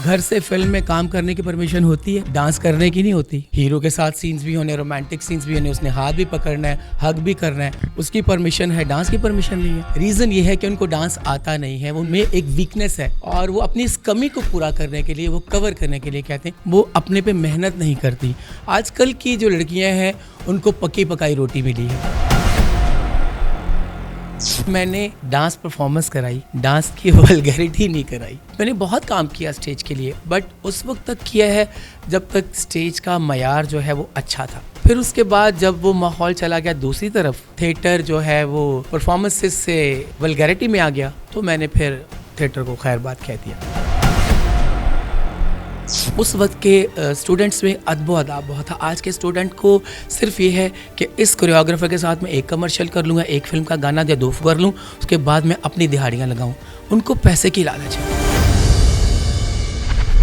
घर से फिल्म में काम करने की परमिशन होती है, डांस करने की नहीं होती। हीरो के साथ सीन्स भी होने, रोमांटिक सीन्स भी होने, उसने हाथ भी पकड़ना है, हग भी करना है, उसकी परमिशन है, डांस की परमिशन नहीं है। रीजन ये है कि उनको डांस आता नहीं है, वो में एक वीकनेस है और वो अपनी इस कमी को पूरा करने के लिए, वो कवर करने के लिए कहते हैं, वो अपने पे मेहनत नहीं करती। आजकल की जो लड़कियां हैं उनको पकी पकाई रोटी मिली है। मैंने डांस परफॉर्मेंस कराई, डांस की वल्गैरिटी नहीं कराई। मैंने बहुत काम किया स्टेज के लिए, बट उस वक्त तक किया है जब तक स्टेज का मयार जो है वो अच्छा था। फिर उसके बाद जब वो माहौल चला गया दूसरी तरफ, थिएटर जो है वो परफॉर्मेंसेस से वल्गैरिटी में आ गया, तो मैंने फिर थिएटर को खैर बात कह दिया। उस वक्त के स्टूडेंट्स में अदबो अदाब बहुत था। आज के स्टूडेंट को सिर्फ ये है कि इस कोरियोग्राफर के साथ मैं एक कमर्शियल कर लूँगा, एक फिल्म का गाना या 2 कर लूँ, उसके बाद मैं अपनी दिहाड़ियाँ लगाऊँ। उनको पैसे की लालच है।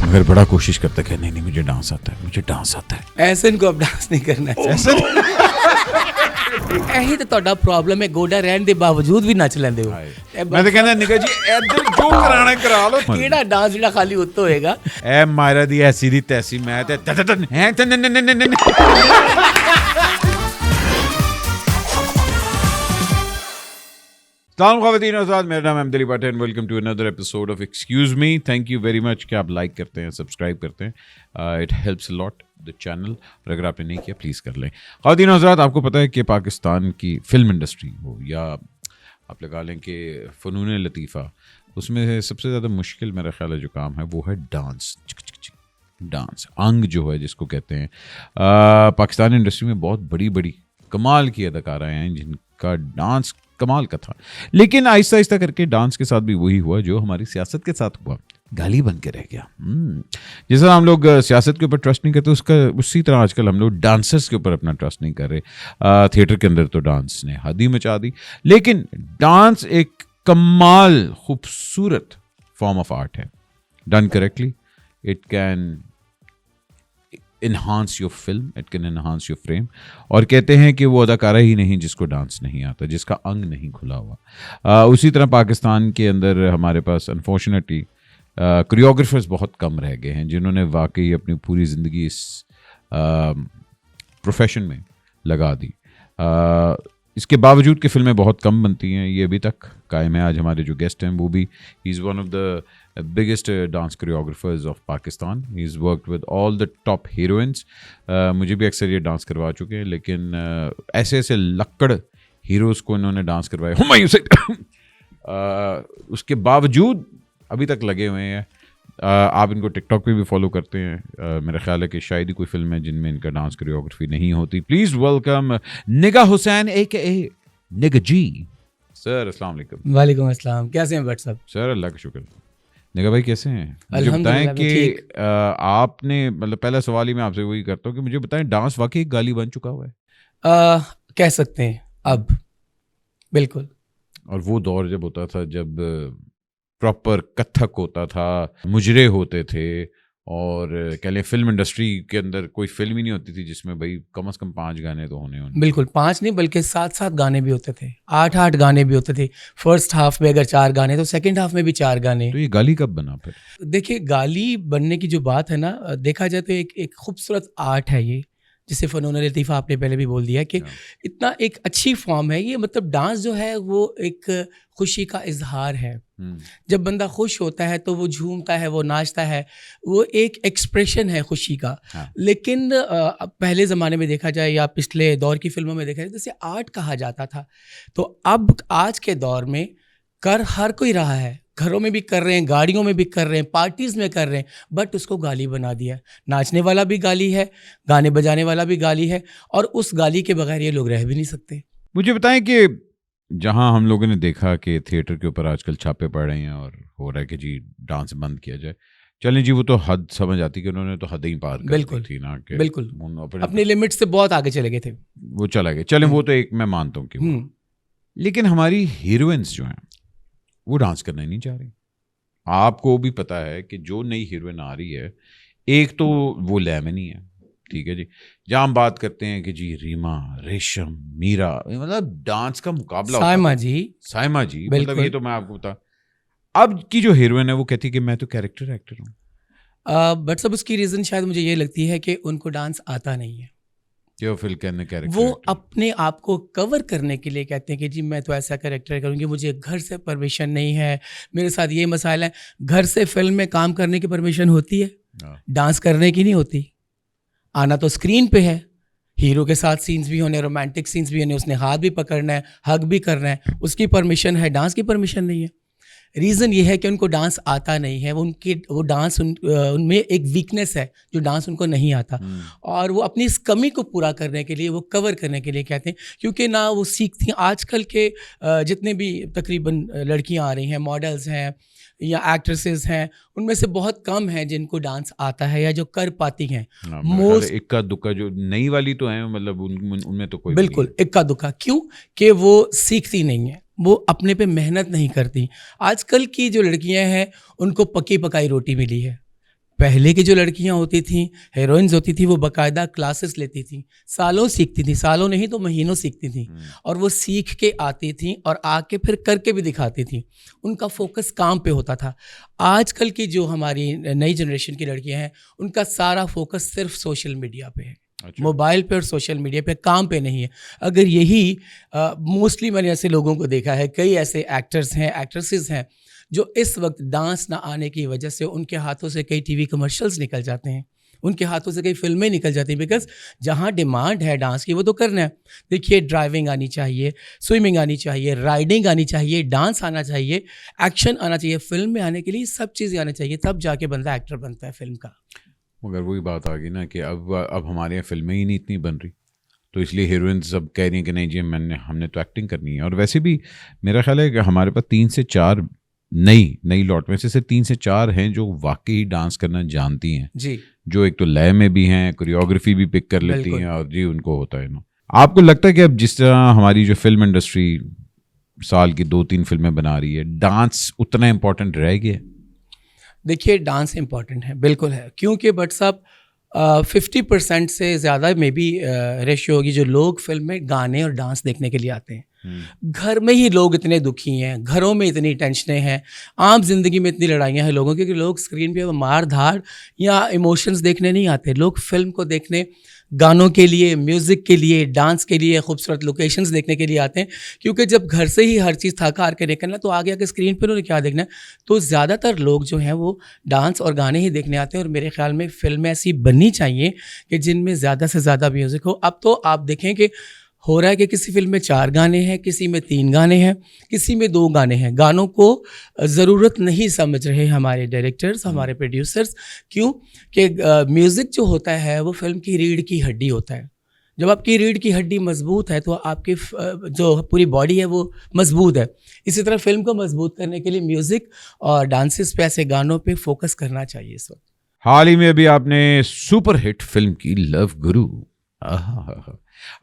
मगर बड़ा कोशिश करता है, नहीं मुझे डांस आता है, मुझे डांस आता है। ऐसे इनको अब डांस नहीं करना चाहिए। यही तो ਤੁਹਾਡਾ प्रॉब्लम है, गोडा रहने के बावजूद भी नच लेंदे हो। मैं तो कहना निका जी इधर जो कराना करा लो। केड़ा डांस जेड़ा खाली उत्तो होएगा ए मायरा दी ऐसी दी तैसी मैं ते हैं सलाम ख़वातीन और हज़रात, मेरा नाम है Ahmad Ali Bhatt and welcome to another episode of excuse me. Thank you very much कि आप लाइक करते हैं, सब्सक्राइब करते हैं। It helps a lot the channel, और अगर आपने नहीं किया प्लीज़ कर लें। ख़वातीन और हज़रात, आपको पता है कि पाकिस्तान की फ़िल्म इंडस्ट्री हो या आप लगा लें कि फ़नून लतीफ़ा, उसमें सबसे ज़्यादा मुश्किल मेरा ख्याल है जो काम है वो है डांस। डांस अंग जो है जिसको कहते हैं। पाकिस्तान इंडस्ट्री में बहुत बड़ी बड़ी कमाल की अदाकाराएँ हैं जिनका डांस कमाल का था, लेकिन आहिस्ता आहिस्ता करके डांस के साथ भी वही हुआ जो हमारी सियासत के साथ हुआ, गाली बन के रह गया। जैसा हम लोग सियासत के ऊपर ट्रस्ट नहीं करते, उसका उसी तरह आजकल हम लोग डांसर्स के ऊपर अपना ट्रस्ट नहीं कर रहे। थिएटर के अंदर तो डांस ने हद ही मचा दी, लेकिन डांस एक कमाल खूबसूरत फॉर्म ऑफ आर्ट है। Done correctly it can enhance your film, it can enhance your frame। और कहते हैं कि वो अदाकारा ही नहीं जिसको डांस नहीं आता, जिसका अंग नहीं खुला हुआ। उसी तरह पाकिस्तान के अंदर हमारे पास अनफॉर्चुनेटली कोरियोग्राफर्स बहुत कम रह गए हैं जिन्होंने वाकई अपनी पूरी ज़िंदगी इस प्रोफेशन में लगा दी। इसके बावजूद कि फिल्में बहुत कम बनती हैं, ये अभी तक कायम है। आज हमारे जो गेस्ट हैं वो भी, he is one of the biggest dance choreographers of Pakistan. He is worked with all the top heroines. मुझे भी अक्सर ये डांस करवा चुके हैं, लेकिन ऐसे ऐसे लक्कड़ हीरोज़ को इन्होंने डांस करवाए हुमायूं से उसके बावजूद अभी तक लगे हुए हैं। आप इनको टिकटॉक पे भी फॉलो करते हैं। मेरा ख्याल है कि शायद ही कोई फिल्म है जिनमें इनका डांस कोरियोग्राफी नहीं होती। प्लीज़ वेलकम निगा हुसैन AKA निगा जी। सर अस्सलाम वालेकुम। वालेकुम अस्सलाम, कैसे हैं भट्ट साहब? सर अल्लाह का शुक्र। निगा भाई कैसे हैं? मुझे बताएं कि आपने, मतलब पहला सवाल ही मैं आपसे वही करता हूँ कि मुझे बताएं, डांस वाकई एक गाली बन चुका हुआ है? कह सकते हैं अब, बिल्कुल। और वो दौर जब होता था, जब प्रॉपर कथक होता था, मुजरे होते थे, और कह लें फिल्म इंडस्ट्री के अंदर कोई फिल्म ही नहीं होती थी जिसमें भाई कम से कम 5 गाने तो होने। बिल्कुल 5 नहीं बल्कि 7 गाने भी होते थे, 8 गाने भी होते थे। फर्स्ट हाफ में अगर 4 गाने तो सेकंड हाफ में भी 4 गाने। तो ये गाली कब बना फिर? देखिए, गाली बनने की जो बात है ना, देखा जाए तो एक खूबसूरत आर्ट है ये, जिसे फ़नून लतीफ़ा आपने पहले भी बोल दिया कि इतना एक अच्छी फॉर्म है ये। मतलब डांस जो है वो एक खुशी का इजहार है। जब बंदा खुश होता है तो वो झूमता है, वो नाचता है, वो एक एक्सप्रेशन है खुशी का। लेकिन पहले ज़माने में देखा जाए या पिछले दौर की फिल्मों में देखा जाए, जैसे आर्ट कहा जाता था, तो अब आज के दौर में कर हर कोई रहा है, घरों में भी कर रहे हैं, गाड़ियों में भी कर रहे हैं, पार्टीज़ में कर रहे हैं, बट उसको गाली बना दिया। नाचने वाला भी गाली है, गाने बजाने वाला भी गाली है, और उस गाली के बगैर ये लोग रह भी नहीं सकते। मुझे बताएं कि जहां हम लोगों ने देखा कि थिएटर के ऊपर आजकल छापे पड़ रहे हैं और हो रहा है कि जी डांस बंद किया जाए, चलें जी, वो तो हद समझ आती कि उन्होंने तो हद ही पार कर दी थी ना, कि बिल्कुल अपनी लिमिट से बहुत आगे चले गए थे, वो चला गए। चलें, वो तो एक मैं मानता हूँ कि लेकिन हमारी हीरोइंस जो हैं वो डांस करना ही नहीं चाह रही। आपको भी पता है कि जो नई हीरोइन आ रही है, एक तो वो लय में नहीं है, ठीक है जी। जहाँ हम बात करते हैं कि जी रीमा, रेशम, मीरा, मतलब डांस का मुकाबला, साइमा जी, मतलब ये तो मैं आपको बता, अब की जो हीरोइन है वो कहती है कि मैं तो कैरेक्टर एक्टर हूँ। बट सब उसकी रीज़न शायद मुझे ये लगती है कि उनको डांस आता नहीं है। यो फिल कैरेक्टर वो अपने आप को कवर करने के लिए कहते हैं कि जी मैं तो ऐसा कैरेक्टर करूँगी, मुझे घर से परमिशन नहीं है, मेरे साथ ये मसाइल है। घर से फिल्म में काम करने की परमिशन होती है, डांस करने की नहीं होती। आना तो स्क्रीन पे है, हीरो के साथ सीन्स भी होने, रोमांटिक सीन्स भी होने, उसने हाथ भी पकड़ना है, हग भी करना है, उसकी परमिशन है, डांस की परमिशन नहीं है। रीज़न ये है कि उनको डांस आता नहीं है, वो डांस उनमें एक वीकनेस है, जो डांस उनको नहीं आता। और वो अपनी इस कमी को पूरा करने के लिए, वो कवर करने के लिए कहते हैं, क्योंकि ना वो सीखती हैं। आजकल के जितने भी तकरीबन लड़कियां आ रही हैं, मॉडल्स हैं या एक्ट्रेसेस हैं, उनमें से बहुत कम हैं जिनको डांस आता है या जो कर पाती हैं। मोस्ट इक्का दुक्का जो नई वाली तो है, मतलब उनमें तो कोई बिल्कुल इक्का दुक्का। क्यों कि वो सीखती नहीं है, वो अपने पे मेहनत नहीं करती। आजकल की जो लड़कियां हैं उनको पकी पकाई रोटी मिली है। पहले की जो लड़कियां होती थीं, हीरोइंस होती थी, वो बाकायदा क्लासेस लेती थी, सालों सीखती थी, सालों नहीं तो महीनों सीखती थी, और वो सीख के आती थी और आके फिर करके भी दिखाती थी। उनका फोकस काम पे होता था। आजकल की जो हमारी नई जनरेशन की लड़कियां हैं, उनका सारा फोकस सिर्फ सोशल मीडिया पे है। अच्छा। मोबाइल पे और सोशल मीडिया पे, काम पे नहीं है। अगर यही मोस्टली मैंने ऐसे लोगों को देखा है, कई ऐसे एक्टर्स हैं, एक्ट्रेसेस हैं जो इस वक्त डांस ना आने की वजह से उनके हाथों से कई टीवी कमर्शियल्स निकल जाते हैं, उनके हाथों से कई फिल्में निकल जाती हैं, बिकॉज जहाँ डिमांड है डांस की वो तो करना है। देखिए, ड्राइविंग आनी चाहिए, स्विमिंग आनी चाहिए, राइडिंग आनी चाहिए, डांस आना चाहिए, एक्शन आना चाहिए। फिल्म में आने के लिए सब चीज़ें आनी चाहिए, तब जाके बंदा एक्टर बनता है फिल्म का। मगर वही बात आ गई ना कि अब हमारे यहाँ फिल्में ही नहीं इतनी बन रही, तो इसलिए हीरोइन सब कह रही हैं कि नहीं जी हमने तो एक्टिंग करनी है। और वैसे भी मेरा ख्याल है कि हमारे पास 3 से 4 नई लॉट में से 3 से 4 हैं जो वाकई डांस करना जानती हैं जी, जो एक तो लय में भी हैं, कोरियोग्राफी भी पिक कर लेती हैं, और जी उनको होता है ना। आपको लगता है कि अब जिस तरह हमारी जो फिल्म इंडस्ट्री साल की 2-3 फिल्में बना रही है, डांस उतना इम्पोर्टेंट रह गया? देखिए, डांस इम्पॉर्टेंट है, बिल्कुल है, क्योंकि बट साहब 50% से ज़्यादा में भी रेशियो होगी जो लोग फिल्म में गाने और डांस देखने के लिए आते हैं। घर में ही लोग इतने दुखी हैं, घरों में इतनी टेंशनें हैं, आम जिंदगी में इतनी लड़ाइयाँ हैं लोगों की, कि लोग स्क्रीन पे मार धाड़ या इमोशंस देखने नहीं आते। लोग फिल्म को देखने, गानों के लिए, म्यूज़िक के लिए, डांस के लिए, खूबसूरत लोकेशंस देखने के लिए आते हैं। क्योंकि जब घर से ही हर चीज़ थका हार के निकलना, तो आगे आके स्क्रीन पर उन्होंने क्या देखना है। तो ज़्यादातर लोग जो हैं वो डांस और गाने ही देखने आते हैं। और मेरे ख्याल में फ़िल्में ऐसी बननी चाहिए कि जिनमें ज़्यादा से ज़्यादा म्यूज़िक हो। अब तो आप देखें कि हो रहा है कि किसी फिल्म में 4 गाने हैं, किसी में 3 गाने हैं, किसी में 2 गाने हैं। गानों को ज़रूरत नहीं समझ रहे हमारे डायरेक्टर्स, हमारे प्रोड्यूसर्स। क्यों कि म्यूज़िक जो होता है वो फिल्म की रीढ़ की हड्डी होता है। जब आपकी रीढ़ की हड्डी मजबूत है तो आपकी जो पूरी बॉडी है वो मजबूत है। इसी तरह फिल्म को मजबूत करने के लिए म्यूज़िक और डांसेस पे, ऐसे गानों पे फोकस करना चाहिए इस वक्त। हाल ही में अभी आपने सुपर हिट फिल्म की लव गुरु,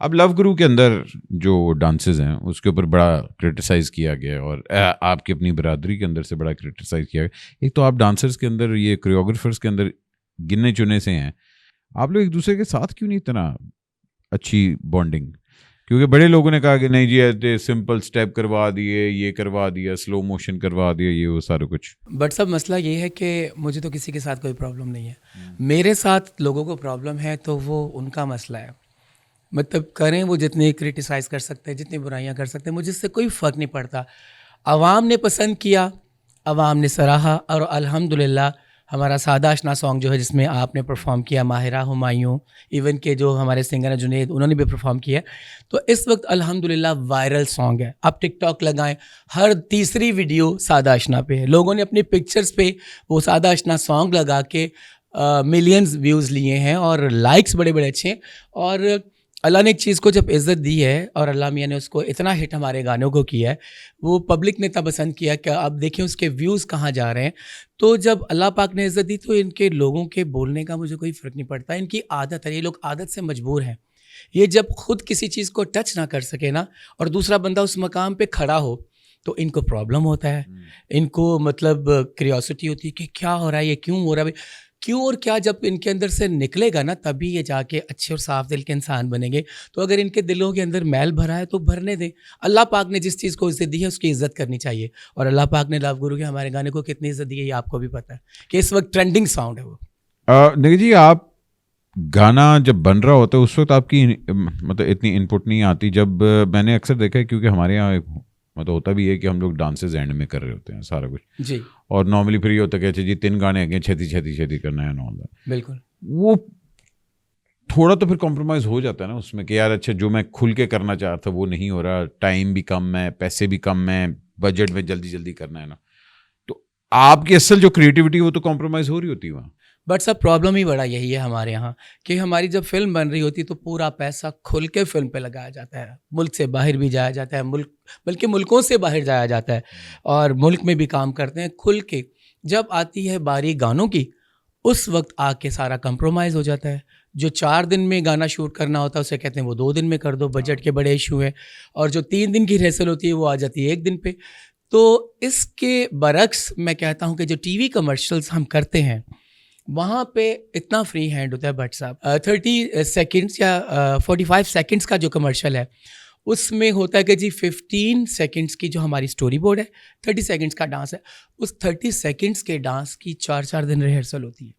अब लव गुरु के अंदर जो डांसेस हैं उसके ऊपर बड़ा क्रिटिसाइज़ किया गया, और आपकी अपनी बरादरी के अंदर से बड़ा क्रिटिसाइज़ किया गया। एक तो आप डांसर्स के अंदर, ये कोरियोग्राफर्स के अंदर गिने चुने से हैं, आप लोग एक दूसरे के साथ क्यों नहीं इतना अच्छी बॉन्डिंग? क्योंकि बड़े लोगों ने कहा कि नहीं जी ऐसे सिंपल स्टेप करवा दिए, ये करवा दिया, स्लो मोशन करवा दिया, ये वो सारा कुछ। बट सब मसला ये है कि मुझे तो किसी के साथ कोई प्रॉब्लम नहीं है। मेरे साथ लोगों को प्रॉब्लम है तो वो उनका मसला है। मतलब करें वो जितनी क्रिटिसाइज़ कर सकते हैं, जितनी बुराइयां कर सकते हैं, मुझे इससे कोई फ़र्क नहीं पड़ता। अवाम ने पसंद किया, अवाम ने सराहा, और अल्हम्दुलिल्लाह हमारा सादा आशना सॉन्ग जो है जिसमें आपने परफॉर्म किया, माहिरा, हुमायूं, इवन के जो हमारे सिंगर हैं जुनेद, उन्होंने भी परफॉर्म किया। तो इस वक्त अल्हम्दुलिल्लाह वायरल सॉन्ग है। आप टिकटॉक लगाएं, हर तीसरी वीडियो सादा आशना पे है। लोगों ने अपनी पिक्चर्स पे वो सादा आशना सॉन्ग लगा के मिलियंस व्यूज़ लिए हैं और लाइक्स बड़े बड़े अच्छे हैं। और अल्लाह ने एक चीज़ को जब इज़्ज़त दी है और अल्लाह मियाँ ने उसको इतना हिट हमारे गानों को किया है, वो पब्लिक ने इतना पसंद किया कि अब देखिए उसके व्यूज़ कहाँ जा रहे हैं। तो जब अल्लाह पाक ने इज़्ज़त दी तो इनके लोगों के बोलने का मुझे कोई फ़र्क नहीं पड़ता। इनकी आदत है, ये लोग आदत से मजबूर हैं। ये जब खुद किसी चीज़ को टच ना कर सके ना, और दूसरा बंदा उस मकाम पे खड़ा हो, तो इनको प्रॉब्लम होता है। इनको मतलब क्यूरियोसिटी होती है कि क्या हो रहा है, ये क्यों हो रहा है, क्यों और क्या। जब इनके अंदर से निकलेगा ना, तभी ये जाके अच्छे और साफ दिल के इंसान बनेंगे। तो अगर इनके दिलों के अंदर मैल भरा है तो भरने दें। अल्लाह पाक ने जिस चीज़ को इज़्ज़त दी है उसकी इज़्ज़त करनी चाहिए। और अल्लाह पाक ने लव गुरु के हमारे गाने को कितनी इज़्ज़त दी है ये आपको भी पता है कि इस वक्त ट्रेंडिंग साउंड है वो। निखिल जी, आप गाना जब बन रहा होता है उस वक्त आपकी मतलब इतनी इनपुट नहीं आती? जब मैंने अक्सर देखा है, क्योंकि हमारे यहाँ मतलब होता भी है कि हम लोग डांसेस एंड में कर रहे होते हैं सारा कुछ, जी और नॉर्मली फिर ये होता है कि अच्छा जी 3 गाने आगे छेती करना है ना, बिल्कुल। वो थोड़ा तो फिर कॉम्प्रोमाइज हो जाता है ना उसमें कि यार अच्छा जो मैं खुल के करना चाह रहा था वो नहीं हो रहा, टाइम भी कम है, पैसे भी कम है, बजट में जल्दी जल्दी करना है ना, तो आपकी असल जो क्रिएटिविटी वो तो कॉम्प्रोमाइज हो रही होती है वहाँ। बट सब प्रॉब्लम ही बड़ा यही है हमारे यहाँ कि हमारी जब फिल्म बन रही होती है तो पूरा पैसा खुल के फिल्म पे लगाया जाता है, मुल्क से बाहर भी जाया जाता है, मुल्क बल्कि मुल्कों से बाहर जाया जाता है और मुल्क में भी काम करते हैं खुल के। जब आती है बारी गानों की, उस वक्त आके सारा कंप्रोमाइज़ हो जाता है। जो 4 दिन में गाना शूट करना होता है उसे कहते हैं वो 2 दिन में कर दो, बजट के बड़े इशू हैं, और जो 3 दिन की रिहर्सल होती है वो आ जाती है 1 दिन पे। तो इसके बरक्स मैं कहता हूँ कि जो टीवी कमर्शियल्स हम करते हैं वहाँ पे इतना फ्री हैंड होता है भट्ट साहब। 30 सेकंड्स या 45 सेकंड्स का जो कमर्शियल है उसमें होता है कि जी 15 सेकंड्स की जो हमारी स्टोरी बोर्ड है, 30 सेकंड्स का डांस है, उस 30 सेकंड्स के डांस की 4-4 दिन रिहर्सल होती है।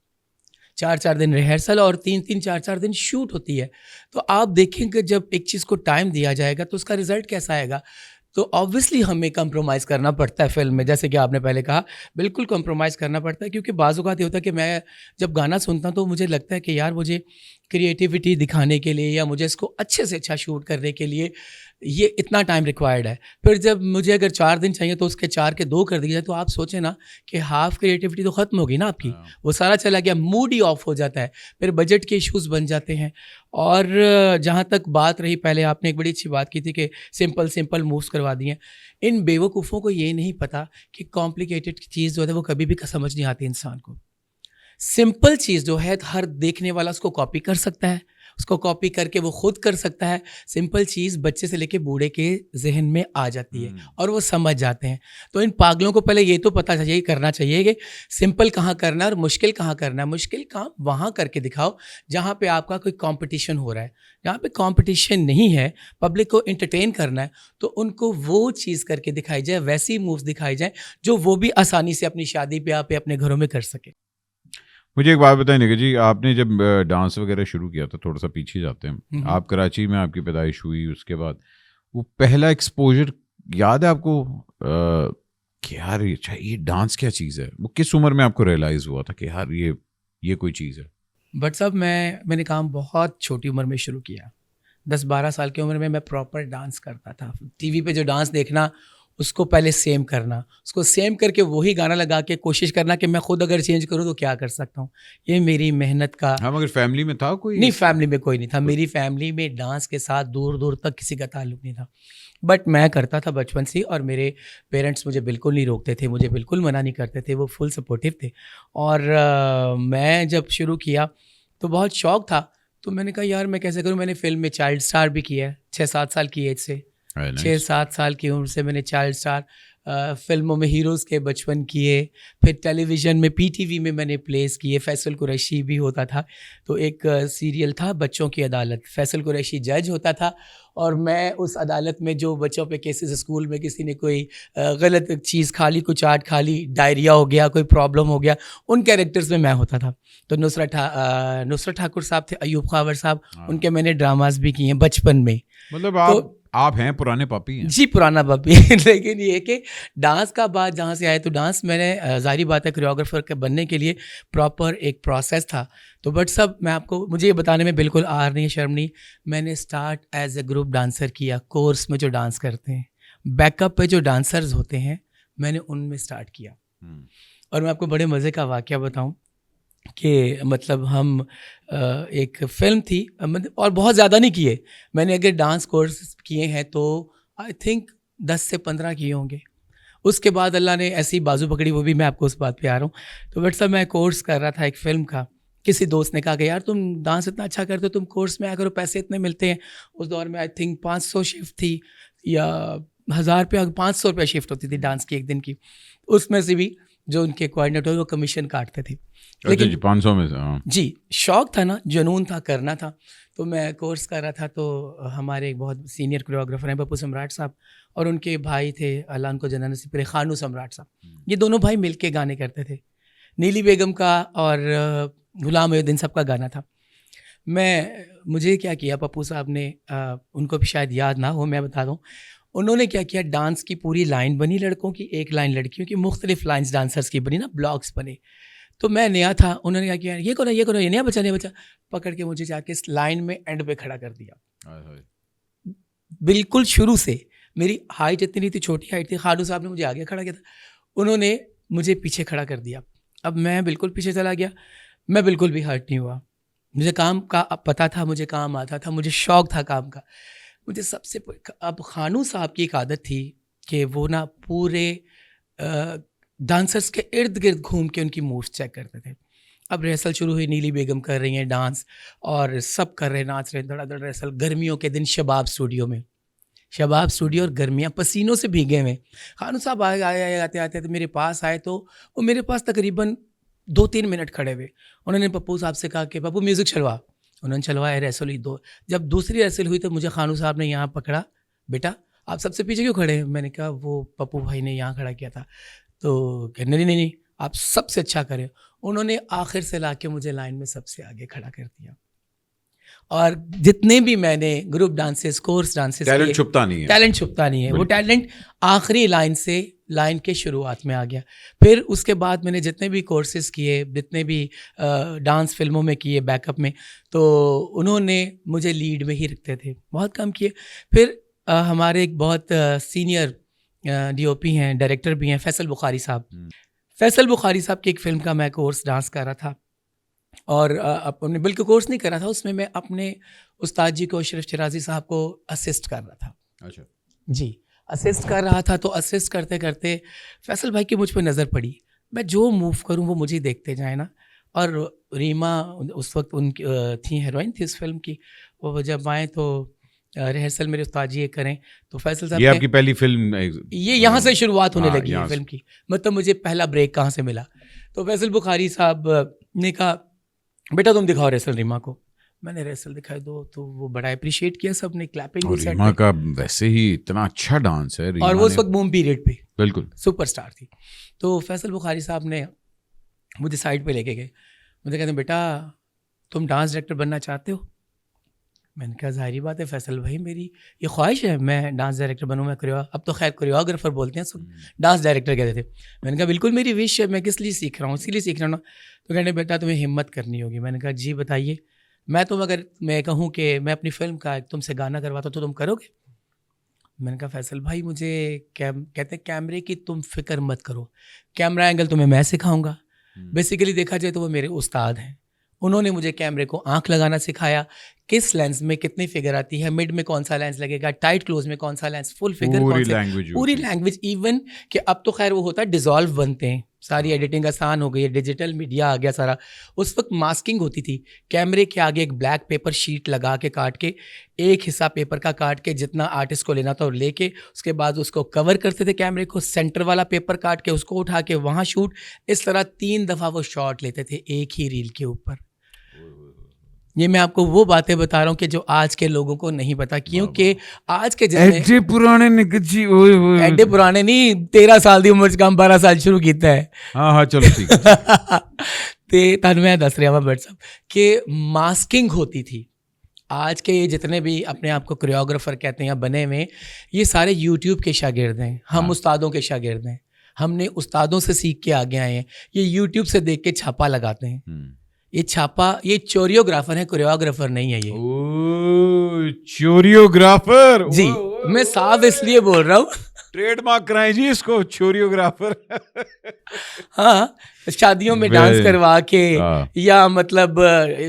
4-4 दिन रिहर्सल और 3-3 4-4 दिन शूट होती है। तो आप देखेंगे जब एक चीज़ को टाइम दिया जाएगा तो उसका रिजल्ट कैसा आएगा। तो ऑब्वियसली हमें कंप्रोमाइज़ करना पड़ता है फ़िल्म में, जैसे कि आपने पहले कहा, बिल्कुल कंप्रोमाइज़ करना पड़ता है, क्योंकि बाज़ औक़ात ये होता है कि मैं जब गाना सुनता हूँ तो मुझे लगता है कि यार मुझे क्रिएटिविटी दिखाने के लिए या मुझे इसको अच्छे से अच्छा शूट करने के लिए ये इतना टाइम रिक्वायर्ड है। फिर जब मुझे अगर 4 दिन चाहिए तो उसके 4 के 2 कर दिए जाए, तो आप सोचें ना कि हाफ़ क्रिएटिविटी तो ख़त्म होगी ना आपकी, वो सारा चला गया, मूड ही ऑफ हो जाता है, फिर बजट के इश्यूज़ बन जाते हैं। और जहाँ तक बात रही, पहले आपने एक बड़ी अच्छी बात की थी कि सिंपल मूव्स करवा दिए हैं। इन बेवकूफ़ों को ये नहीं पता कि कॉम्प्लिकेटेड चीज़ जो है वो कभी भी समझ नहीं आती इंसान को। सिंपल चीज़ जो है हर देखने वाला उसको कॉपी कर सकता है, उसको कॉपी करके वो खुद कर सकता है। सिंपल चीज़ बच्चे से लेके बूढ़े के ज़हन में आ जाती है और वो समझ जाते हैं। तो इन पागलों को पहले ये तो पता चाहिए, करना चाहिए कि सिंपल कहाँ करना है और मुश्किल कहाँ करना है। मुश्किल काम वहाँ करके दिखाओ जहाँ पे आपका कोई कंपटीशन हो रहा है। जहाँ पे कंपटीशन नहीं है, पब्लिक को एंटरटेन करना है, तो उनको वो चीज़ करके दिखाई जाए, वैसी मूव्स दिखाई जाए जो वो भी आसानी से अपनी शादी ब्याह पे अपने घरों में कर सके। मुझे एक बात बताइए निखिल जी, आपने जब डांस वगैरह शुरू किया था, थोड़ा सा पीछे जाते हैं, आप कराची में आपकी पैदाइश हुई, उसके बाद वो पहला एक्सपोजर याद है आपको कि यार ये डांस क्या चीज़ है? वो किस उम्र में आपको रियलाइज़ हुआ था कि यार ये कोई चीज़ है? बट साहब मैंने काम बहुत छोटी उम्र में शुरू किया। 10-12 साल की उम्र में मैं प्रॉपर डांस करता था। टीवी पे जो डांस देखना उसको पहले सेम करना, उसको सेम करके वही गाना लगा के कोशिश करना कि मैं खुद अगर चेंज करूँ तो क्या कर सकता हूँ। ये मेरी मेहनत का। हाँ, मगर फैमिली में था कोई? नहीं, फैमिली में कोई नहीं था। मेरी फैमिली में डांस के साथ दूर-दूर तक किसी का ताल्लुक नहीं था। बट मैं करता था बचपन से, और मेरे पेरेंट्स मुझे बिल्कुल नहीं रोकते थे, मुझे बिल्कुल मना नहीं करते थे, वो फुल सपोर्टिव थे। और मैं जब शुरू किया तो बहुत शौक था, तो मैंने कहा यार मैं कैसे करूँ। मैंने फ़िल्म में चाइल्ड स्टार भी किया है 6-7 साल की एज से। 6-7 साल की उम्र से मैंने चाइल्ड स्टार फ़िल्मों में हीरोज़ के बचपन किए, फिर टेलीविज़न में पीटीवी में मैंने प्लेस किए। फैसल कुरैशी भी होता था, तो एक सीरियल था बच्चों की अदालत, फैसल कुरैशी जज होता था और मैं उस अदालत में जो बच्चों पे केसेस, स्कूल में किसी ने कोई गलत चीज़ खा ली, कुछ चाट खा ली, डायरिया हो गया, कोई प्रॉब्लम हो गया, उन कैरेक्टर्स में मैं होता था। तो नुसरत ठाकुर साहब थे, अयूब खावर साहब, उनके मैंने ड्रामास भी किए हैं बचपन में। मतलब आप हैं पुराने पापी हैं जी, पुराना पापी। लेकिन ये कि डांस का बात जहाँ से आया, तो डांस मैंने ज़ाहिर बात है कोरियोग्राफर के बनने के लिए प्रॉपर एक प्रोसेस था। तो बट सब मैं आपको, मुझे ये बताने में बिल्कुल आर नहीं, शर्म नहीं, मैंने start as a group dancer किया। कोर्स में जो डांस करते हैं, बैकअप पे जो डांसर्स होते हैं, मैंने उनमें स्टार्ट किया। और मैं आपको बड़े मज़े का वाक़या बताऊँ कि मतलब हम एक फ़िल्म थी, और बहुत ज़्यादा नहीं किए मैंने, अगर डांस कोर्स किए हैं तो आई थिंक 10 से 15 किए होंगे। उसके बाद अल्लाह ने ऐसी बाजू पकड़ी, वो भी मैं आपको उस बात पे आ रहा हूँ। तो बट सब मैं कोर्स कर रहा था एक फ़िल्म का, किसी दोस्त ने कहा कि यार तुम डांस इतना अच्छा करते हो, तुम कोर्स में आया करो, पैसे इतने मिलते हैं। उस दौर में आई थिंक 500 शिफ्ट थी या 1000 रुपया, 500 रुपये शिफ्ट होती थी डांस की एक दिन की। उसमें से भी जो उनके कोऑर्डिनेटर वो कमीशन काटते थे। लेकिन 500 में से, हाँ जी, शौक था ना, जुनून था, करना था। तो मैं कोर्स कर रहा था, तो हमारे एक बहुत सीनियर कोरियोग्राफर हैं बप्पू सम्राट साहब, और उनके भाई थे, अल्लाह उनको जन्नत नसीब करे, खानू सम्राट साहब। ये दोनों भाई मिलके गाने करते थे। नीली बेगम का और गुलाम मोहिउद्दीन साहब का गाना था। मुझे क्या किया पप्पू साहब ने, उनको भी शायद याद ना हो, मैं बता दूं, उन्होंने क्या किया, डांस की पूरी लाइन बनी लड़कों की, एक लाइन लड़कियों की, मुख्तलिफ लाइन्स डांसर्स की बनी ना, ब्लॉक्स बने। तो मैं नया था, उन्होंने क्या किया, ये करो ये करो, ये नया बच्चा पकड़ के मुझे जाके इस लाइन में एंड पे खड़ा कर दिया। बिल्कुल शुरू से मेरी हाइट इतनी नहीं थी, छोटी हाइट थी, खाडू साहब ने मुझे आगे खड़ा किया था, उन्होंने मुझे पीछे खड़ा कर दिया। अब मैं बिल्कुल पीछे चला गया, मैं बिल्कुल भी हर्ट नहीं हुआ, मुझे काम का पता था, मुझे काम आता था, मुझे शौक था काम का। मुझे सबसे अब खानू साहब की एक आदत थी कि वो ना पूरे डांसर्स के इर्द गिर्द घूम के उनकी मूव्स चेक करते थे। अब रिहर्सल शुरू हुई, नीली बेगम कर रही हैं डांस और सब कर रहे हैं, नाच रहे हैं, धड़ाधड़ रिहर्सल। गर्मियों के दिन शबाब स्टूडियो में, शबाब स्टूडियो, और गर्मियाँ पसीनों से भीगे हुए। खानू साहब आए आते आते तो मेरे पास आए, तो वो मेरे पास तकरीबन 2-3 मिनट खड़े हुए। उन्होंने पप्पू साहब से कहा कि पप्पू म्यूज़िक चलवा। उन्होंने चलवाया, रिहर्सल हुई 2। जब दूसरी रिहर्सल हुई तो मुझे खानू साहब ने यहाँ पकड़ा, बेटा आप सबसे पीछे क्यों खड़े हैं? मैंने कहा वो पप्पू भाई ने यहाँ खड़ा किया था। तो नहीं नहीं नहीं, आप सबसे अच्छा करें। उन्होंने आखिर से लाके मुझे लाइन में सबसे आगे खड़ा कर दिया। और जितने भी मैंने group dances, course dances, talent छुपता नहीं है, टैलेंट छुपता नहीं है, वो टैलेंट आखिरी लाइन से लाइन के शुरुआत में आ गया। फिर उसके बाद मैंने जितने भी कोर्सेज किए, जितने भी डांस फिल्मों में किए बैकअप में, तो उन्होंने मुझे लीड में ही रखते थे, बहुत कम किए। फिर हमारे एक बहुत सीनियर DOP हैं, डायरेक्टर भी हैं, फैसल बुखारी साहब। फैसल बुखारी साहब की एक फ़िल्म का मैं कोर्स डांस कर रहा था, और अपने बल्कि कोर्स नहीं कर रहा था, उसमें मैं अपने उस्ताद जी को, अशरफ शिराजी साहब को असिस्ट कर रहा था। अच्छा जी, असिस्ट कर रहा था। तो असिस्ट करते करते फैसल भाई की मुझ पर नज़र पड़ी, मैं जो मूव करूं वो मुझे देखते जाए ना। और रीमा उस वक्त उनकी थी, हीरोइन थी इस फिल्म की। वो जब आए तो रिहर्सल मेरे उस्ताद जी ये करें, तो फैसल साहब, ये आपकी पहली फिल्म? ये यहाँ से शुरुआत होने लगी है यहाँ फिल्म की, मतलब मुझे पहला ब्रेक कहाँ से मिला। तो फैसल बुखारी साहब ने कहा बेटा तुम दिखाओ रिहर्सल रीमा को। मैंने रिहर्सल दिखाई दो, तो वो बड़ा अप्रिशिएट किया, सब ने क्लैपिंग और रीमा का वैसे ही इतना अच्छा डांस है, और वो उस वक्त बूम पीरियड पे बिल्कुल सुपरस्टार थी। तो फैसल बुखारी साहब ने मुझे साइड पे लेके गए, मुझे कहते हैं बेटा तुम डांस डायरेक्टर बनना चाहते हो? मैंने कहा ज़ाहिरी बात है फैसल भाई, मेरी ये ख्वाहिश है, मैं डांस डायरेक्टर बनूँ। मैं अब तो खैर कोरियोग्राफर बोलते हैं, सब डांस डायरेक्टर कहते थे। मैंने कहा बिल्कुल मेरी विश है, मैं किस लिए सीख रहा हूँ, इसीलिए सीख रहा हूँ ना। तो कहने बेटा तुम्हें हिम्मत करनी होगी। मैंने कहा जी बताइए। अगर मैं कहूँ कि मैं अपनी फिल्म का तुमसे गाना करवाता तो तुम करोगे? मैंने कहा फैसल भाई मुझे कहते हैं कैमरे की तुम फिक्र मत करो, कैमरा एंगल तुम्हें मैं सिखाऊंगा। बेसिकली देखा जाए तो वो मेरे उस्ताद हैं, उन्होंने मुझे कैमरे को आंख लगाना सिखाया, किस लेंस में कितनी फिगर आती है, मिड में कौन सा लेंस लगेगा, टाइट क्लोज में कौन सा लेंस, फुल फिगर कौन सा, पूरी लैंग्वेज। इवन कि अब तो खैर वो होता है डिजॉल्व बनते हैं, सारी एडिटिंग आसान हो गई है, डिजिटल मीडिया आ गया सारा। उस वक्त मास्किंग होती थी, कैमरे के आगे एक ब्लैक पेपर शीट लगा के काट के, एक हिस्सा पेपर का काट के जितना आर्टिस्ट को लेना था और लेके, उसके बाद उसको कवर करते थे कैमरे को, सेंटर वाला पेपर काट के उसको उठा के वहाँ शूट। इस तरह 3 दफ़ा वो शॉट लेते थे एक ही रील के ऊपर। ये मैं आपको वो बातें बता रहा हूँ कि जो आज के लोगों को नहीं पता, क्योंकि आज के एडे पुराने निकजी एडे पुराने नहीं, 13 साल की उम्र से काम 12 साल शुरू किया है। हाँ चलो ठीक है। ते तन मैं दस रहा बट साहब कि मास्किंग होती थी। आज के ये जितने भी अपने आप को कोरियोग्राफर कहते हैं बने हुए, ये सारे यूट्यूब के शागिर्द हैं, हम उस्तादों के शागिर्द हैं, हमने उस्तादों से सीख के आगे आए हैं। ये यूट्यूब से देख के छापा लगाते हैं, ये छापा, ये चोरियोग्राफर है, कोरियोग्राफर नहीं है। ये चोरियोग्राफर जी, मैं साफ इसलिए बोल रहा हूँ, ट्रेडमार्क कराएं जी इसको, चोरियोग्राफर। हाँ, शादियों में डांस करवा के या मतलब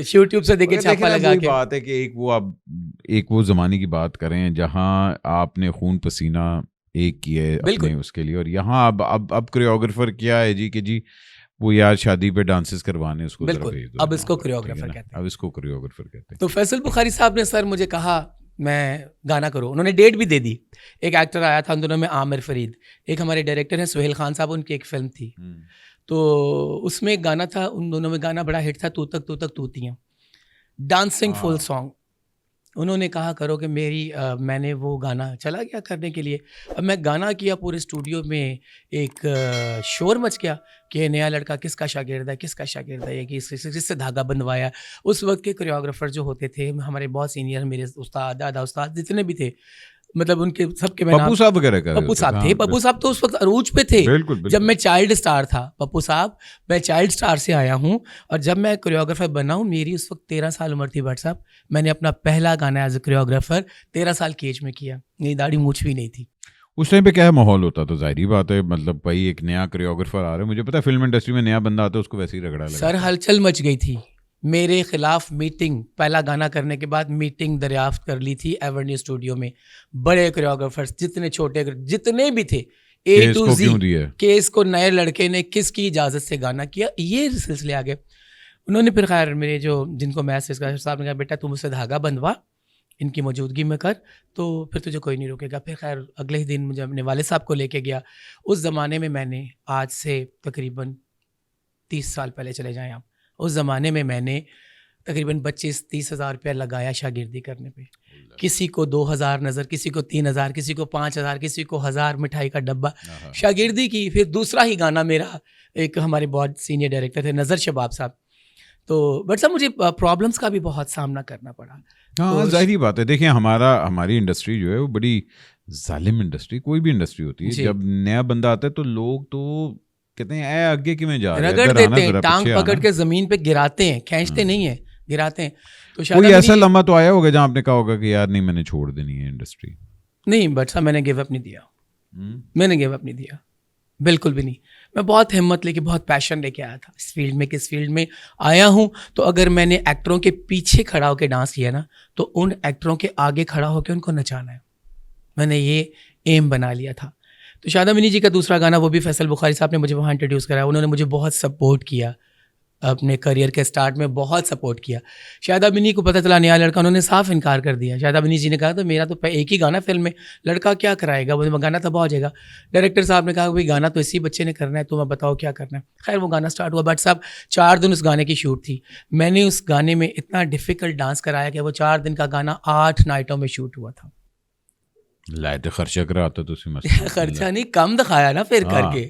यूट्यूब से देखे छापा लगा के। बात है कि एक वो जमाने की बात करें जहां आपने खून पसीना एक किए अपने उसके लिए, और यहाँ अब कोरियोग्राफर क्या है जी कि जी वो यार शादी पे डांसेस करवाने उसको बिल्कुल, अब इसको कोरियोग्राफर कहते हैं, अब इसको कोरियोग्राफर कहते हैं। तो फैसल बुखारी साहब ने सर मुझे कहा मैं गाना करो, उन्होंने डेट भी दे दी। एक एक्टर आया था उन दोनों में, आमिर फरीद, एक हमारे डायरेक्टर हैं सुहेल खान साहब, उनकी एक फिल्म थी, तो उसमें एक गाना था, उन दोनों में गाना बड़ा हिट था, तू तक तूतियाँ, डांसिंग फुल सॉन्ग। उन्होंने कहा करो कि मैंने वो गाना चला गया करने के लिए। अब मैं गाना किया, पूरे स्टूडियो में एक शोर मच गया कि नया लड़का किसका शागिर्द है, किसका शागिर्द है, ये कि किससे धागा बंधवाया। उस वक्त के कोरियोग्राफर जो होते थे हमारे बहुत सीनियर, मेरे उस्ताद, दादा उस्ताद जितने भी थे, मतलब उनके सबके मैं पप्पू साहब वगैरह कर रहे पप्पू थे। साहब थे। हाँ, पप्पू साहब तो उस वक्त अरूज पे थे, बिल्कुल बिल्कुल। जब मैं चाइल्ड स्टार था। पप्पू साहब, मैं चाइल्ड स्टार से आया हूँ, और जब मैं कोरियोग्राफर बना हूँ, मेरी उस वक्त 13 साल उम्र थी। भट्ट साहब, मैंने अपना पहला गाना एज ए कोरियोग्राफर 13 साल की एज में किया। मेरी दाढ़ी मूछ भी नहीं थी। उस टाइम पे क्या माहौल होता था? जाहिर बात है, मतलब भाई एक नया कोरियोग्राफर आ रहा है, मुझे पता है फिल्म इंडस्ट्री में नया बंदा आता है उसको वैसे ही रगड़ा लगा। सर हलचल मच गई थी। मेरे खिलाफ मीटिंग, पहला गाना करने के बाद मीटिंग दरियाफ्त कर ली थी एवेन्यू स्टूडियो में। बड़े कोरियोग्राफर्स, जितने छोटे, जितने भी थे, ए टू जी, केस को नए लड़के ने किसकी इजाज़त से गाना किया, ये सिलसिले आ गए। उन्होंने फिर खैर मेरे जिनको मैं साहब ने कहा, बेटा तुम उससे धागा बंधवा, इनकी मौजूदगी में कर, तो फिर तुझे कोई नहीं रोकेगा। फिर खैर अगले ही दिन मुझे अपने वाले साहब को लेके गया। उस ज़माने में मैंने, आज से तकरीबन 30 साल पहले चले जाएँ आप, उस ज़माने में मैंने तकरीबन 25-30 हज़ार रुपया लगाया शागिर्दी करने पे। किसी को 2000 नज़र, किसी को 3000, किसी को 5000, किसी को 1000 मिठाई का डब्बा, शागिर्दी की। फिर दूसरा ही गाना मेरा, एक हमारे बहुत सीनियर डायरेक्टर थे नज़र शबाब साहब, तो बट साहब मुझे प्रॉब्लम्स का भी बहुत सामना करना पड़ा। हाँ, जाहिर बात है। देखिए हमारी इंडस्ट्री जो है वो बड़ी जालिम इंडस्ट्री, कोई भी इंडस्ट्री होती है। जब नया बंदा आता है तो लोग तो कहते हैं ऐ आगे कि मैं जा रहा, रगड़ देते हैं, टांग पकड़ के जमीन पे गिराते हैं, खींचते नहीं है, गिराते हैं। तो शायद कोई ऐसा लम्हा तो आया होगा जहाँ आपने कहा होगा कि यार नहीं, मैंने छोड़ देनी है इंडस्ट्री? नहीं बट साहब, मैंने गिव अप नहीं दिया। मैंने गिव अप नहीं दिया, बिल्कुल भी नहीं। मैं बहुत हिम्मत लेके, बहुत पैशन लेके आया था इस फील्ड में। किस फील्ड में आया हूँ, तो अगर मैंने एक्टरों के पीछे खड़ा होकर डांस किया ना, तो उन एक्टरों के आगे खड़ा होकर उनको नचाना है। मैंने ये एम बना लिया था। तो शादा मिनी जी का दूसरा गाना, वो भी फैसल बुखारी साहब ने मुझे वहाँ इंट्रोड्यूस कराया। उन्होंने मुझे बहुत सपोर्ट किया, अपने करियर के स्टार्ट में बहुत सपोर्ट किया। शादा मिनी को पता चला नया लड़का, उन्होंने साफ इनकार कर दिया। शादा मिनी जी ने कहा, तो मेरा तो एक ही गाना फिल्म में, लड़का क्या कराएगा, वो गाना तबाह हो जाएगा। डायरेक्टर साहब ने कहा भाई गाना तो इसी बच्चे ने करना है, तुम बताओ क्या करना है। खैर वो गाना स्टार्ट हुआ। बट साहब 4 दिन उस गाने की शूट थी। मैंने उस गाने में इतना डिफ़िकल्ट डांस कराया कि वो 4 दिन का गाना 8 नाइटों में शूट हुआ था। लाइट खर्चा करा तो खर्चा नहीं, कम दिखाया ना फिर करके।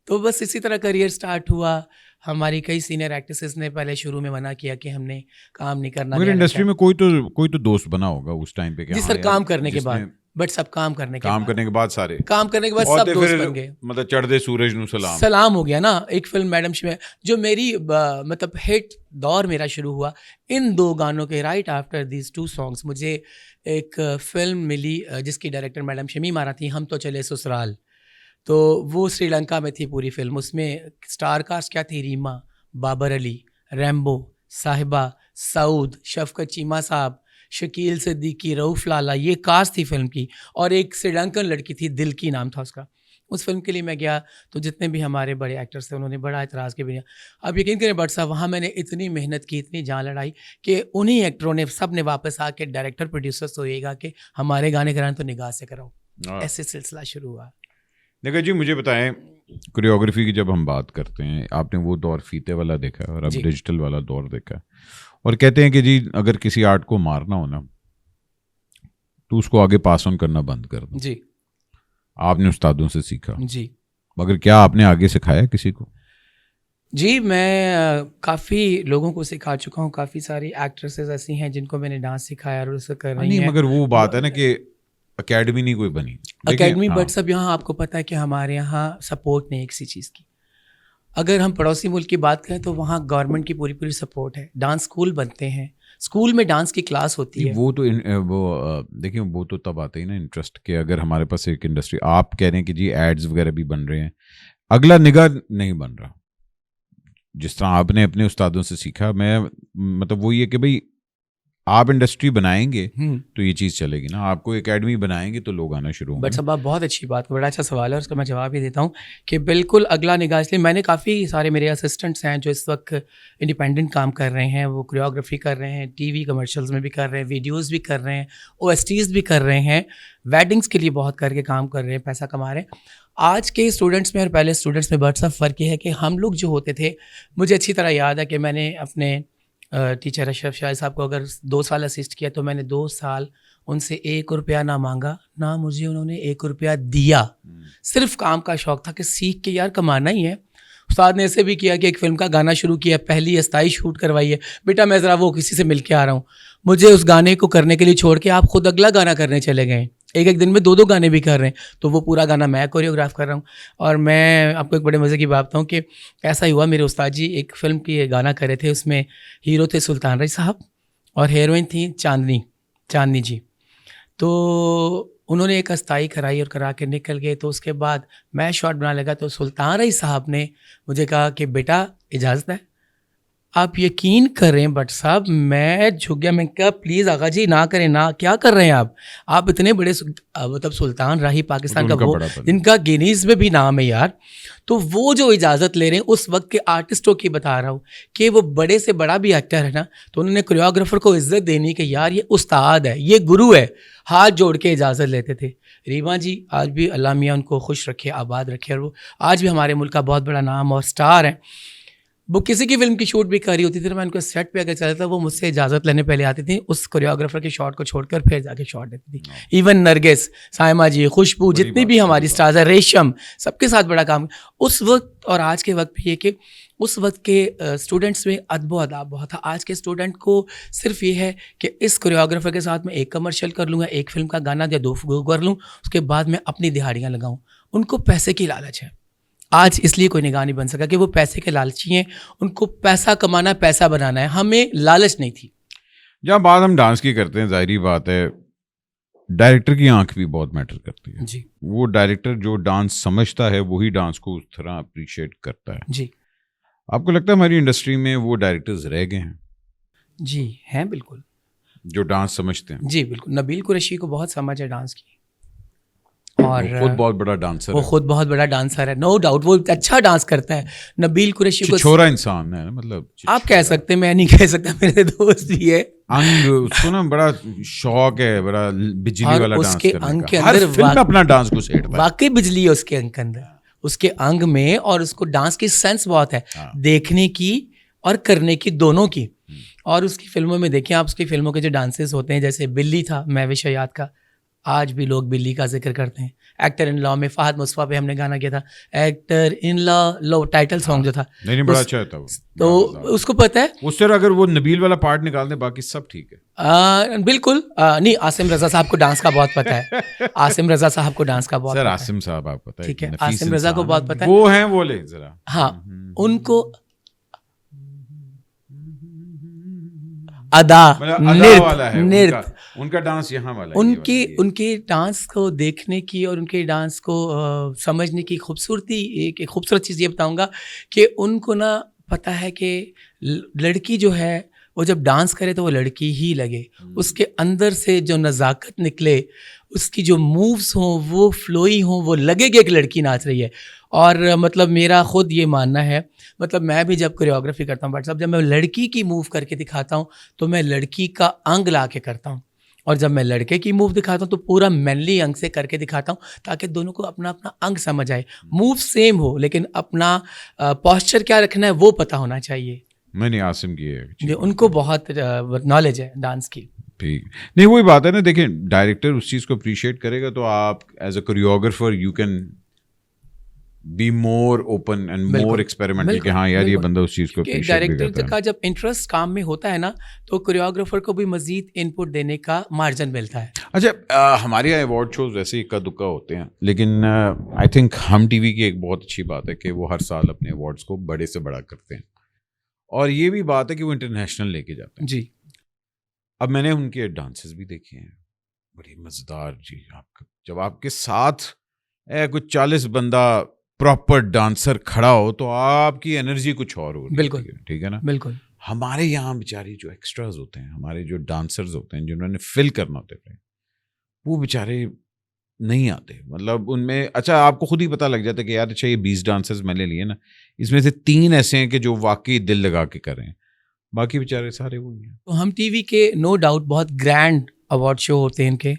तो बस इसी तरह करियर स्टार्ट हुआ। हमारी कई सीनियर एक्ट्रेसेस ने पहले शुरू में मना किया कि हमने काम नहीं करना। मगर इंडस्ट्री में कोई तो दोस्त बना होगा उस टाइम पे? जी सर, काम करने के बाद। बट सब काम करने के बाद सारे काम करने के बाद सब दोस्त बन गए। मतलब चढ़दे सूरज नु सलाम हो गया ना। एक फिल्म मैडम में जो मेरी मतलब हिट दौर मेरा शुरू हुआ, इन 2 गानों के राइट आफ्टर दीज 2 सॉन्ग्स मुझे एक फिल्म मिली जिसकी डायरेक्टर मैडम शमी मारा थी, हम तो चले ससुराल। तो वो श्रीलंका में थी पूरी फिल्म। उसमें स्टार कास्ट क्या थी, रीमा, बाबर अली, रैम्बो, साहिबा, सऊद, शफकत चीमा साहब, शकील सिद्दीकी, रऊफ लाला, ये कास्ट थी फिल्म की। और एक श्रीलंकन लड़की थी, दिल की नाम था उसका। उस फिल्म के लिए मैं गया तो जितने भी हमारे बड़े एक्टर्स थे उन्होंने बड़ा एतराज़ के बिना, अब यकीन करें बट साहब, वहाँ मैंने इतनी मेहनत की, इतनी जान लड़ाई कि उन्हीं एक्टरों ने सब ने वापस आके डायरेक्टर प्रोड्यूसर्स तो येगा कि हमारे गाने कराने तो निगाह से कराओ। ऐसे सिलसिला शुरू हुआ। देखो जी, मुझे बताएं, कोरियोग्राफी की जब हम बात करते हैं, आपने वो दौर फीते वाला देखा है और अब डिजिटल वाला दौर देखा है, और कहते हैं कि जी अगर किसी आर्ट को मारना हो ना तो उसको आगे पास ऑन करना बंद कर दो। जी, आपने उस्तादों से सीखा जी, मगर क्या आपने आगे सिखाया किसी को? जी, मैं काफ़ी लोगों को सिखा चुका हूँ। काफ़ी सारी एक्ट्रेसेस ऐसी हैं जिनको मैंने डांस सिखाया और उससे कर रही हैं। मगर वो बात है ना कि अकेडमी नहीं कोई बनी अकेडमी। बट सब यहाँ आपको पता है कि हमारे यहाँ सपोर्ट नहीं है किसी चीज़ की। अगर हम पड़ोसी मुल्क की बात करें तो वहाँ गवर्नमेंट की पूरी पूरी सपोर्ट है। डांस स्कूल बनते हैं, स्कूल में डांस की क्लास होती है। वो देखिए वो तो तब आते ही ना इंटरेस्ट के, अगर हमारे पास एक इंडस्ट्री, आप कह रहे हैं कि जी एड्स वगैरह भी बन रहे हैं, अगला निगाह नहीं बन रहा। जिस तरह आपने अपने उस्तादों से सीखा, मैं मतलब वो ये कि भाई आप इंडस्ट्री बनाएंगे तो ये चीज़ चलेगी ना, आपको एकेडमी बनाएंगे तो लोग आना शुरू होंगे। बट सब बहुत अच्छी बात, बड़ा अच्छा सवाल है, उसका मैं जवाब ही देता हूँ कि बिल्कुल अगला निगाह। इसलिए मैंने काफ़ी सारे मेरे असिस्टेंट्स हैं जो इस वक्त इंडिपेंडेंट काम कर रहे हैं, वो कोरियोग्राफी कर रहे हैं, टीवी कमर्शियल्स में भी कर रहे हैं, वीडियोज़ भी कर रहे हैं, OSTs भी कर रहे हैं, वेडिंग्स के लिए बहुत करके काम कर रहे हैं, पैसा कमा रहे हैं। आज के स्टूडेंट्स में और पहले स्टूडेंट्स में बड़ा सा फ़र्क ये है कि हम लोग जो होते थे, मुझे अच्छी तरह याद है कि मैंने अपने टीचर अशरफ शाह साहब को अगर 2 साल असिस्ट किया तो मैंने 2 साल उनसे 1 रुपया ना मांगा, ना मुझे उन्होंने 1 रुपया दिया। सिर्फ काम का शौक था कि सीख के यार कमाना ही है। उस्ताद ने ऐसे भी किया कि एक फ़िल्म का गाना शुरू किया, पहली अस्थाई शूट करवाई है, बेटा मैं ज़रा वो किसी से मिल के आ रहा हूँ। मुझे उस गाने को करने के लिए छोड़ के आप खुद अगला गाना करने चले गए। एक दिन में 2 गाने भी कर रहे हैं, तो वो पूरा गाना मैं कोरियोग्राफ कर रहा हूँ। और मैं आपको एक बड़े मज़े की बात बताऊँ कि ऐसा ही हुआ, मेरे उस्ताद जी एक फ़िल्म की गाना कर रहे थे, उसमें हीरो थे सुल्तान रई साहब और हीरोइन थी चांदनी जी। तो उन्होंने एक अस्थाई कराई और करा के निकल गए। तो उसके बाद मैं शॉट बनाने लगा तो सुल्तान रई साहब ने मुझे कहा कि बेटा इजाज़त है। आप यकीन करें बट साहब मैं झुक गया। मैं कहा प्लीज़ आगा जी ना करें, ना क्या कर रहे हैं आप इतने बड़े मतलब सुल्तान राही पाकिस्तान का वो जिनका गिनीज में भी नाम है यार। तो वो जो इजाज़त ले रहे हैं उस वक्त के आर्टिस्टों की बता रहा हूँ कि वो बड़े से बड़ा भी एक्टर है ना, तो उन्होंने कोरियोग्राफर को इज्जत देनी कि यार ये उस्ताद है, ये गुरु है, हाथ जोड़ के इजाज़त लेते थे। रीमा जी आज भी अल्लाह मियाँ उनको खुश रखे, आबाद रखे, और वो आज भी हमारे मुल्क का बहुत बड़ा नाम और स्टार है। वो किसी की फिल्म की शूट भी कर रही होती थी तो मैं उनको सेट पे अगर चलता था वो मुझसे इजाज़त लेने पहले आती थी, उस कोरियोग्राफर के शॉट को छोड़कर फिर जाके शॉट देती थी। इवन नरगिस, साइमा जी, खुशबू, जितनी भी हमारी स्टार्स है, रेशम, सबके साथ बड़ा काम उस वक्त और आज के वक्त भी ये कि उस वक्त के स्टूडेंट्स में अदब अदाब बहुत था। आज के स्टूडेंट को सिर्फ ये है कि इस कोरियोग्राफर के साथ मैं एक कमर्शियल कर लूँगा, एक फिल्म का गाना या 2 कर लूँ, उसके बाद मैं अपनी दिहाड़ियाँ लगाऊँ। उनको पैसे की लालच है। आज इसलिए कोई निगाह नहीं बन सका कि वो पैसे के लालची हैं, उनको पैसा कमाना, पैसा बनाना है, हमें लालच नहीं थी। जहाँ बात हम डांस की करते हैं, जाहिर बात है डायरेक्टर की आंख भी बहुत मैटर करती है जी। वो डायरेक्टर जो डांस समझता है वही डांस को उस तरह अप्रिशिएट करता है जी। आपको लगता है हमारी इंडस्ट्री में वो डायरेक्टर्स रह गए हैं? जी हैं, बिल्कुल, जो डांस समझते हैं। जी बिल्कुल। नबील कुरैशी को बहुत समझ है डांस की, और वो खुद बहुत बड़ा डांसर वो खुद बहुत बड़ा डांसर है, नो डाउट, वो अच्छा डांस करता है। नबील कुरैशी को छोरा इंसान है, मतलब आप कह सकते हैं, मैं नहीं कह सकता, मेरे दोस्त भी है। अंग उसको ना बड़ा शौक है, बड़ा बिजली वाला डांस उसके करने अंग का। के हर अंदर फिल्म में अपना डांस घुसेड़ता है। वाकई बिजली है उसके अंग के अंदर, उसके अंग में, और उसको डांस की सेंस बहुत है, देखने की और करने की, दोनों की। और उसकी फिल्मों में देखें आप, उसकी फिल्मों के जो डांसेस होते हैं, जैसे बिल्ली था महविश हयात का, आज भी लोग बिल्ली का जिक्र करते हैं। एक्टर इन लॉ में फहद मुस्तफा पे हमने गाना किया था, actor in law title song जो था, नहीं बड़ा अच्छा था वो। तो उसको पता है उस तरह अगर वो नबील वाला पार्ट निकाल दे बाकी सब ठीक है। बिल्कुल नहीं, आसिम रजा साहब को डांस का बहुत पता है। आसिम रजा साहब को डांस का बहुत सर पता आसिम साहब आपको पता है, ठीक है, आसिम रजा को बहुत पता है। वो हैं बोले जरा, हाँ, उनको अदा, नृत्य, उनका डांस यहाँ वाला है, उनके डांस को देखने की और उनके डांस को समझने की खूबसूरती, एक खूबसूरत चीज़ ये बताऊंगा कि उनको ना पता है कि लड़की जो है वो जब डांस करे तो वो लड़की ही लगे, उसके अंदर से जो नज़ाकत निकले, उसकी जो मूव्स हों वो फ्लोई हों, वो लगे कि एक लड़की नाच रही है। और मतलब मेरा ख़ुद ये मानना है, मतलब मैं भी जब कोरियोग्राफी करता हूँ, बट जब मैं लड़की की मूव करके दिखाता हूँ तो मैं लड़की का अंग ला के करता हूँ, और जब मैं लड़के की मूव दिखाता हूँ तो पूरा मैनली अंग से करके दिखाता हूँ, ताकि दोनों को अपना अपना अंग समझ आए। मूव सेम हो लेकिन अपना पॉस्चर क्या रखना है वो पता होना चाहिए। मैंने आसिम की है, उनको बहुत नॉलेज है डांस की। ठीक नहीं, वही बात है ना, देखिए डायरेक्टर उस चीज़ को अप्रिशिएट करेगा तो आप as a choreographer you can be more open and more experimental कि हाँ यार ये बंदा उस चीज़ को अप्रिशिएट भी करता है। डायरेक्टर का जब इंटरेस्ट काम में होता है ना तो कोरियोग्राफर को भी मजीद इनपुट देने का मार्जिन मिलता है। अच्छा, हमारे यहाँ अवार्ड शोज वैसे ही इक्का दुक्का होते हैं, लेकिन आई थिंक हम टीवी की एक बहुत अच्छी बात है कि वो हर साल अपने अवार्ड्स को बड़े से बड़ा करते हैं, और ये भी बात है कि वो इंटरनेशनल लेके जाते हैं जी। अब मैंने उनके डांसेस भी देखे हैं, बड़ी मज़ेदार जी। आपका जब आपके साथ कुछ 40 बंदा प्रॉपर डांसर खड़ा हो तो आपकी एनर्जी कुछ और हो रही है। बिल्कुल, ठीक है ना। बिल्कुल। हमारे यहाँ बेचारी जो एक्स्ट्राज होते हैं, हमारे जो डांसर्स होते हैं जिन्होंने फिल करना होते हैं, वो बेचारे नहीं आते। मतलब उनमें अच्छा आपको खुद ही पता लग जाता है कि यार अच्छा ये 20 डांसर्स मैंने लिए ना, इसमें से 3 ऐसे हैं कि जो वाकई दिल लगा के कर रहे हैं, बाकी बेचारे सारे वही हैं। तो हम टीवी के नो डाउट बहुत ग्रैंड अवार्ड शो होते हैं इनके,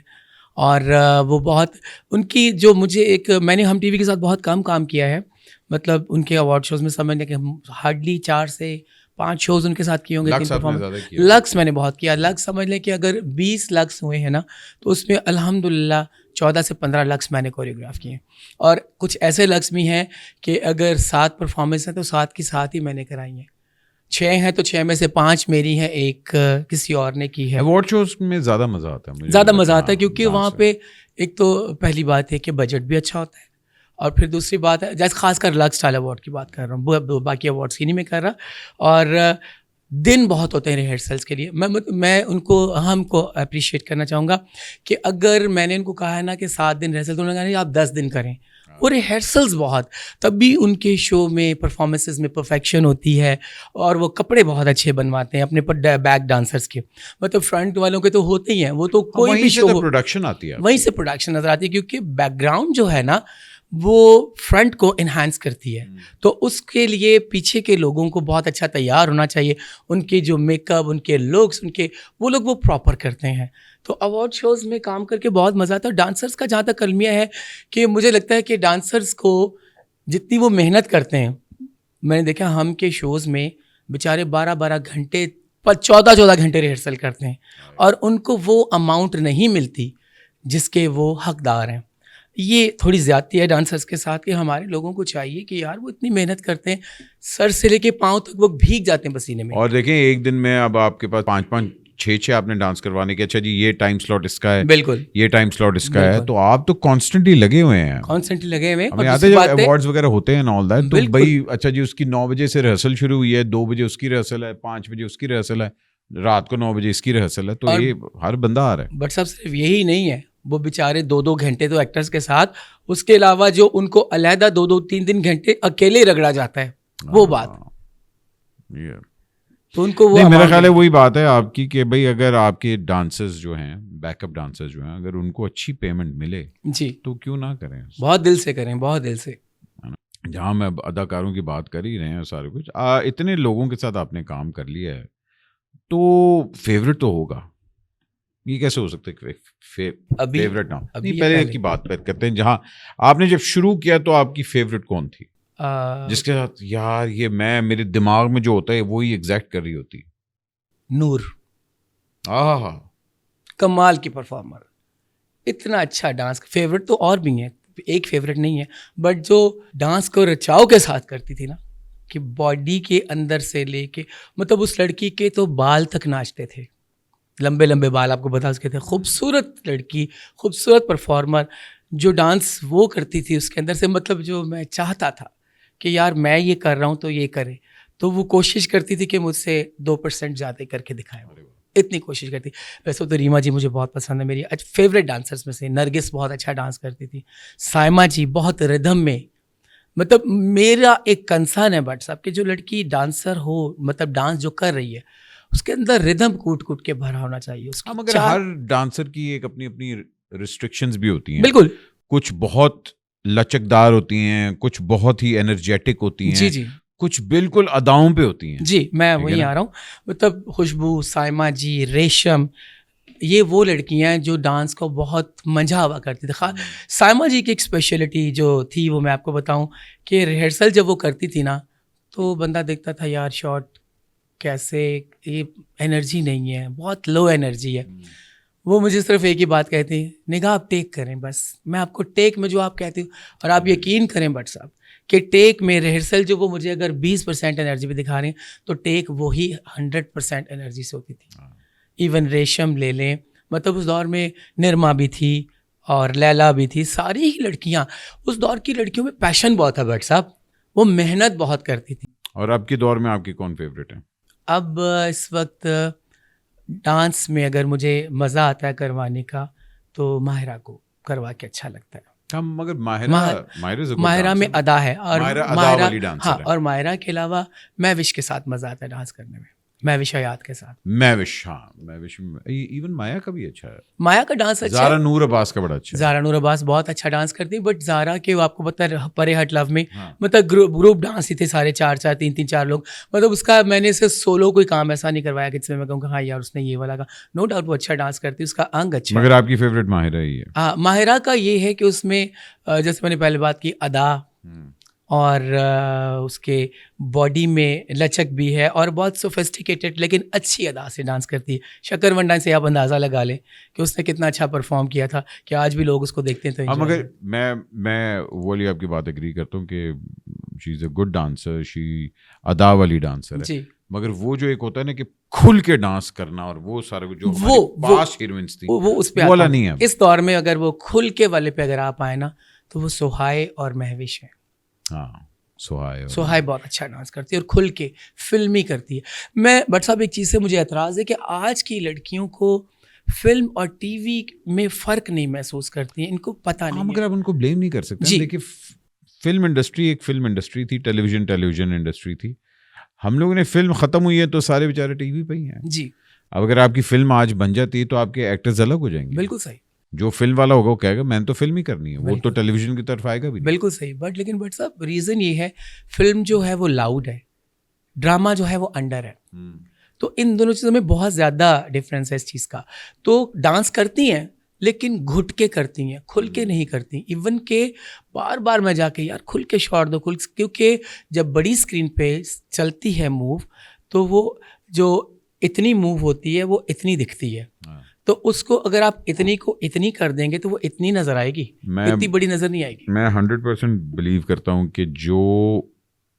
और वो बहुत उनकी जो मुझे एक, मैंने हम टीवी के साथ बहुत कम काम किया है, मतलब उनके अवार्ड शोज़ में समझने के हार्डली 4 से 5 शोज उनके साथ किए होंगे, 3 लक्स आपने परफॉर्मेंस। ज़्यादा किया। लक्स मैंने बहुत किया। लक्स समझ लें कि अगर 20 लक्स हुए हैं ना, तो उसमें अल्हम्दुलिल्लाह 14 से 15 लक्स मैंने कोरियोग्राफ किए हैं। और कुछ ऐसे लक्स भी हैं कि अगर 7 परफॉर्मेंस हैं तो 7 की 7 ही मैंने कराई हैं। 6 हैं तो 6 में से 5 मेरी हैं, एक किसी और ने की है। अवार्ड शोज में ज़्यादा मज़ा आता है मुझे। ज़्यादा मज़ा आता है क्योंकि डांस वहाँ है। पे एक तो पहली बात है कि बजट भी अच्छा होता है, और फिर दूसरी बात है, जैसे खासकर लक्स स्टाइल अवार्ड की बात कर रहा हूँ, बाकी अवार्ड्स की नहीं मैं कर रहा। और दिन बहुत होते हैं रिहर्सल्स के लिए। मैं उनको हमको अप्रिशिएट करना चाहूँगा कि अगर मैंने उनको कहा है ना कि 7 दिन रिहर्सल, तो उन्होंने कहा नहीं आप 10 दिन करें। वो रिहर्सल्स बहुत, तब भी उनके शो में परफॉर्मेंसेस में परफेक्शन होती है, और वो कपड़े बहुत अच्छे बनवाते हैं अपने पर बैक डांसर्स के। मतलब फ्रंट वालों के तो होते ही हैं, वो तो कोई भी शो, प्रोडक्शन आती है, वहीं से प्रोडक्शन नजर आती है, क्योंकि बैकग्राउंड जो है ना वो फ्रंट को इन्हांस करती है। तो उसके लिए पीछे के लोगों को बहुत अच्छा तैयार होना चाहिए, उनके जो मेकअप, उनके लुक्स, उनके वो लोग वो प्रॉपर करते हैं। तो अवार्ड शोज़ में काम करके बहुत मज़ा आता है। डांसर्स का जहाँ तक अलमिया है कि मुझे लगता है कि डांसर्स को जितनी वो मेहनत करते हैं, मैंने देखा हम के शोज़ में बेचारे 12-12 घंटे 14-14 घंटे रिहर्सल करते हैं, और उनको वो अमाउंट नहीं मिलती जिसके वो हकदार हैं। ये थोड़ी ज़्यादती है डांसर्स के साथ कि हमारे लोगों को चाहिए कि यार वो इतनी मेहनत करते हैं, सर से लेके पाँव तक वो भीग जाते हैं पसीने में। और देखें एक दिन में अब आपके पास 5-5 6-6 आपने डांस करवाने के, अच्छा जी ये टाइम स्लॉट इसका है, बिल्कुल ये टाइम स्लॉट इसका है, तो आप तो कॉन्स्टेंटली लगे हुए हैं, कॉन्स्टेंटली लगे हुए हैं। हमें याद है जब अवार्ड्स वगैरह होते हैं ऑल दैट, तो भाई अच्छा जी उसकी 9 बजे से रिहर्सल शुरू हुई है, 2 बजे उसकी रिहर्सल है, 5 बजे उसकी रिहर्सल है, रात को 9 बजे इसकी रिहर्सल है, तो ये हर बंदा आ रहा है। बट सब सिर्फ यही नहीं है, वो बेचारे 2-2 घंटे तो एक्टर्स के साथ, उसके अलावा जो उनको अलहदा 2-2 3-3 घंटे अकेले रगड़ा जाता है, वो बात तो उनको वो नहीं, मेरा ख्याल है वही बात है आपकी कि भाई अगर आपके डांसर्स जो हैं, बैकअप डांसर्स जो हैं, अगर उनको अच्छी पेमेंट मिले जी तो क्यों ना करें, बहुत दिल से करें, बहुत दिल से। जहाँ मैं अदाकारों की बात कर ही रहे हैं सारे कुछ, इतने लोगों के साथ आपने काम कर लिया है, तो फेवरेट तो होगा, ये कैसे हो सकता है फेवरेट ना? नहीं, पहले की बात करते हैं, जहाँ आपने जब शुरू किया तो आपकी फेवरेट कौन थी, जिसके साथ यार ये मेरे दिमाग में जो होता है वो ही एग्जैक्ट कर रही होती? नूर, कमाल की परफॉर्मर, इतना अच्छा डांस। फेवरेट तो और भी हैं, एक फेवरेट नहीं है, बट जो डांस को रचाव के साथ करती थी ना, कि बॉडी के अंदर से लेके, मतलब उस लड़की के तो बाल तक नाचते थे, लंबे लंबे बाल, आपको बता सके थे। खूबसूरत लड़की, खूबसूरत परफॉर्मर, जो डांस वो करती थी उसके अंदर से, मतलब जो मैं चाहता था कि यार मैं ये कर रहा हूँ तो ये करे, तो वो कोशिश करती थी कि मुझसे 2% ज़्यादा करके दिखाएं, इतनी कोशिश करती। वैसे तो रीमा जी मुझे बहुत पसंद है, मेरी फेवरेट डांसर्स में से। नरगिस बहुत अच्छा डांस करती थी, साइमा जी बहुत रिदम में, मतलब मेरा एक कंसर्न है बट साहब कि जो लड़की डांसर हो, मतलब डांस जो कर रही है उसके अंदर रिदम कूट कूट के भरा होना चाहिए उसका। मगर हर डांसर की एक अपनी अपनी रिस्ट्रिक्शंस भी होती हैं। बिल्कुल, कुछ बहुत लचकदार होती हैं, कुछ बहुत ही एनर्जेटिक होती हैं, जी जी, कुछ बिल्कुल अदाओं पे होती हैं। जी मैं वहीं आ रहा हूँ। मतलब खुशबू, साइमा जी, रेशम, ये वो लड़कियां हैं जो डांस को बहुत मजा हुआ करती थी। साइमा जी की एक स्पेशलिटी जो थी वो मैं आपको बताऊं कि रिहर्सल जब वो करती थी ना, तो बंदा देखता था यार शॉट कैसे, ये एनर्जी नहीं है, बहुत लो एनर्जी है। वो मुझे सिर्फ एक ही बात कहती है, निगाह आप टेक करें बस, मैं आपको टेक में जो आप कहती हूँ, और आप यकीन करें बट साहब कि टेक में रिहर्सल जो वो मुझे अगर 20% एनर्जी भी दिखा रहे हैं, तो टेक वो ही 100% एनर्जी से होती थी। इवन रेशम ले लें, मतलब उस दौर में निर्मा भी थी और लैला भी थी, सारी ही लड़कियाँ, उस दौर की लड़कियों में पैशन बहुत था बट साहब, वो मेहनत बहुत करती थी। और अब के दौर में आपकी कौन फेवरेट है? अब इस वक्त डांस में अगर मुझे मज़ा आता है करवाने का, तो माहिरा को करवा के अच्छा लगता है। हम मगर माहिरा में अदा है, और माहिरा हाँ, और माहिरा के अलावा महविश के साथ मज़ा आता है डांस करने में, महविश हयात के साथ। महविश इवन माया का भी अच्छा है, माया का डांस अच्छा ज़ारा नूर अब्बास का बड़ा अच्छा है। ज़ारा नूर अब्बास बहुत अच्छा डांस करती है, बट ज़ारा के आपको पता है परे हट लव में, मतलब ग्रुप डांस ही थे सारे, 4-4 3-3-4 लोग, मतलब उसका मैंने इसे सोलो कोई काम ऐसा नहीं करवाया कि जिसमें मैं कहूँगा हाँ यार उसने ये वाला का, नो डाउट वो अच्छा डांस करती है, उसका अंग अच्छा। मगर आपकी फेवरेट माहिरा ही है? हाँ, माहिरा का ये है कि उसमें जैसे मैंने पहले बात की, अदा और उसके बॉडी में लचक भी है और बहुत सोफिस्टिकेटेड लेकिन अच्छी अदा से डांस करती है। शक्कर वन डांस से आप अंदाज़ा लगा लें कि उसने कितना अच्छा परफॉर्म किया था कि आज भी लोग उसको देखते हैं तो हाँ, enjoy मगर करते मैं वो वाली आपकी बात एग्री करता हूँ कि she is a good dancer, she अदा वाली डांसर हैं। है। जी, मगर वो जो एक होता है ना कि खुल के डांस करना और वो सारा कुछ जो हमारे पास हीरोइंस थी वो उस पे वो वाला आता नहीं है। है। इस दौर में अगर वो खुल के वाले पे अगर आप आए ना तो वो सोहाय और महविश है। हाँ, सोहाय सोहाय बहुत अच्छा डांस करती है और खुल के फिल्मी करती है। मैं बट साहब एक चीज़ से मुझे एतराज़ है कि आज की लड़कियों को फिल्म और टीवी में फ़र्क नहीं महसूस करती हैं, इनको पता हाँ, नहीं मगर है। आप उनको ब्लेम नहीं कर सकते। जी। देखिए, फिल्म इंडस्ट्री एक फिल्म इंडस्ट्री थी, टेलीविजन इंडस्ट्री थी। हम लोगों ने फिल्म खत्म हुई है तो सारे बेचारे टीवी पे ही हैं। जी, अब अगर आपकी फिल्म आज बन जाती है तो आपके एक्टर्स अलग हो जाएंगे। बिल्कुल सही, जो फिल्म वाला होगा वो कहेगा मैंने तो फिल्म ही करनी है, वो तो बिल्कुल। टेलीविजन की तरफ आएगा भी नहीं। बिल्कुल सही। बट साहब रीज़न ये है, फ़िल्म जो है वो लाउड है, ड्रामा जो है वो अंडर है। तो इन दोनों चीज़ों में बहुत ज़्यादा डिफरेंस है इस चीज़ का। तो डांस करती हैं लेकिन घुट के करती हैं, खुल के नहीं करती। इवन के बार बार मैं जाके यार खुल के शॉट दो, क्योंकि जब बड़ी स्क्रीन पे चलती है मूव तो वो जो इतनी मूव होती है वो इतनी दिखती है। हाँ। तो उसको अगर आप इतनी को इतनी कर देंगे तो वो इतनी नज़र आएगी, इतनी बड़ी नज़र नहीं आएगी। मैं 100% बिलीव करता हूँ कि जो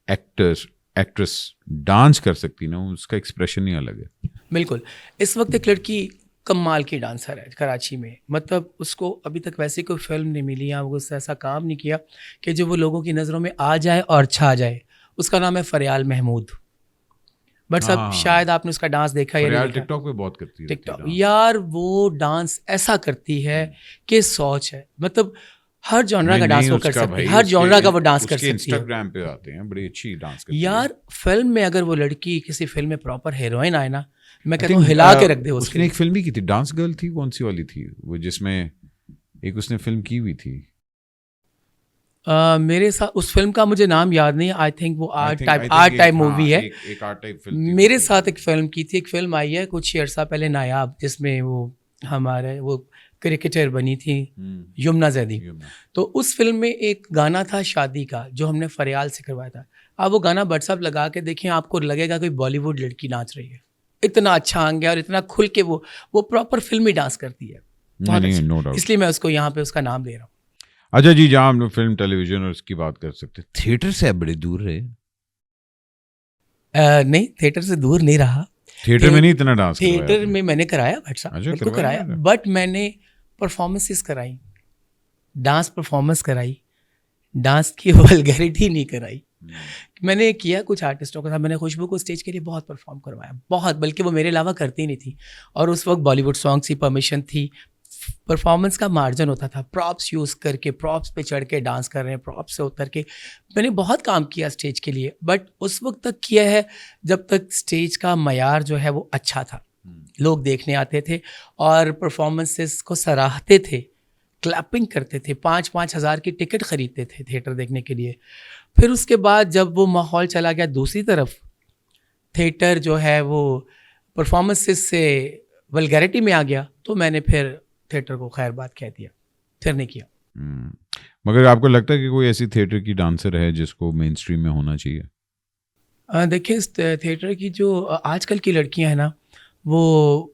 एक्ट्रेस डांस कर सकती ना उसका एक्सप्रेशन ही अलग है। बिल्कुल। इस वक्त एक लड़की कमाल की डांसर है कराची में, मतलब उसको अभी तक वैसी कोई फिल्म नहीं मिली या वो उसने ऐसा काम नहीं किया कि जो वो लोगों की नज़रों में आ जाए और छा जाए। उसका नाम है फरियाल महमूद। बट सब हाँ। शायद आपने उसका डांस देखा या नहीं देखा। टिकटॉक पे बहुत करती है टिकटॉक डांस। यार वो डांस ऐसा करती है कि सोच है, मतलब हर जॉनरा का डांस वो कर सकती है, हर जॉनरा का वो डांस कर सकती है। इंस्टाग्राम पे आते हैं, बड़ी अच्छी डांस करती है। यार फिल्म में अगर वो लड़की किसी फिल्म में प्रॉपर हीरोइन आए ना, मैं कहता हूँ हिला के रख दे उसके उसने एक फिल्म भी की थी, डांस गर्ल थी, कौन सी वाली थी वो जिसमें एक उसने फिल्म की हुई थी। मेरे साथ उस फिल्म का मुझे नाम याद नहीं है। आई थिंक वो I आर्ट think टाइप एक- मूवी हाँ, है। एक आर्ट टाइप फिल्म थी मेरे उसकी। साथ एक फिल्म की थी, एक फिल्म आई है कुछ अर्सा पहले नायाब, जिसमें वो हमारे वो क्रिकेटर बनी थी यमुना जैदी। तो उस फिल्म में एक गाना था शादी का जो हमने फरियाल से करवाया था। आप वो गाना व्हाट्सअप लगा के देखें, आपको लगेगा कोई बॉलीवुड लड़की नाच रही है। इतना अच्छा अंग है और इतना खुल के वो प्रॉपर फिल्मी डांस करती है, बहुत नहीं, अच्छा। no doubt। इसलिए मैं उसको यहाँ पे उसका नाम दे रहा हूँ। अच्छा जी, जहाँ हम लोग फिल्म टेलीविजन और इसकी बात कर सकते हैं, थिएटर से आप बड़े दूर रहे। नहीं, थिएटर से दूर नहीं रहा। थिएटर में नहीं इतना डांस करवाया थिएटर आपने? में मैंने कराया भट्ट साहब, अच्छा, बिल्कुल करवाया कराया। आपने? बट मैंने परफॉर्मेंसेस कराई, डांस परफॉर्मेंस कराई, डांस की वल्गैरिटी नहीं कराई। मैंने किया कुछ आर्टिस्टों के साथ, मैंने खुशबू को स्टेज के लिए बहुत परफॉर्म करवाया, बहुत, बल्कि वो मेरे अलावा करती नहीं थी। और उस वक्त बॉलीवुड सॉन्ग्स की परमिशन थी, परफॉर्मेंस का मार्जिन होता था, प्रॉप्स यूज़ करके, प्रॉप्स पे चढ़ के डांस कर रहे हैं, प्रॉप्स से उतर के। मैंने बहुत काम किया स्टेज के लिए, बट उस वक्त तक किया है जब तक स्टेज का मयार जो है वो अच्छा था, लोग देखने आते थे और परफॉर्मेंसेस को सराहते थे, क्लैपिंग करते थे, 5-5 हज़ार की टिकट ख़रीदते थे थिएटर देखने के लिए। फिर उसके बाद जब वो माहौल चला गया दूसरी तरफ, थिएटर जो है वो परफॉर्मेंसेस से वल्गैरिटी में आ गया, तो मैंने फिर थिएटर को खैर बात कह दिया, फिर नहीं किया। मगर आपको लगता है कि कोई ऐसी थिएटर की डांसर है जिसको मेन स्ट्रीम में होना चाहिए? देखिए इस थिएटर की जो आजकल की लड़कियां हैं ना, वो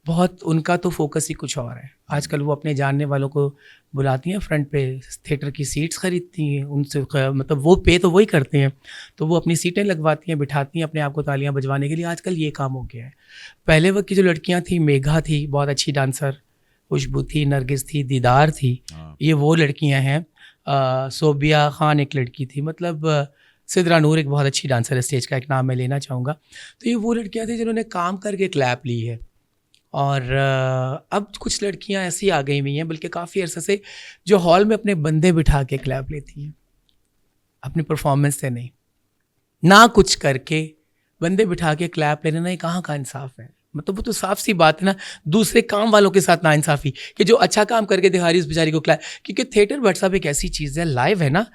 बहुत, उनका तो फोकस ही कुछ और है। आजकल वो अपने जानने वालों को बुलाती हैं फ्रंट पे, थिएटर की सीट्स खरीदती हैं उनसे, मतलब वो पे तो वही करते हैं, तो वो अपनी सीटें लगवाती हैं, बिठाती हैं अपने आप को तालियां बजवाने के लिए। आजकल ये काम हो गया है। पहले वक्त की जो लड़कियां थी, मेघा थी बहुत अच्छी डांसर, खुशबू थी, नरगिस थी, दीदार थी, ये वो लड़कियां हैं। सोबिया खान एक लड़की थी, मतलब सिद्रा नूर एक बहुत अच्छी डांसर है, स्टेज का एक नाम मैं लेना चाहूँगा। तो ये वो लड़कियां थी जिन्होंने काम करके क्लैप ली है। और अब कुछ लड़कियां ऐसी आ गई हुई हैं, बल्कि काफ़ी अरसे से, जो हॉल में अपने बंदे बिठा के क्लैप लेती हैं, अपनी परफॉर्मेंस से नहीं, ना कुछ करके बंदे बिठा के क्लैप लेना, ये कहाँ का इंसाफ है? मतलब वो तो साफ सी बात है ना, दूसरे काम वालों के साथ नाइंसाफ़ी, कि जो अच्छा काम करके दिखा रही है उस बेचारी को क्लैप। क्योंकि थिएटर व्हाट्सअप एक ऐसी चीज़ है, लाइव है ना,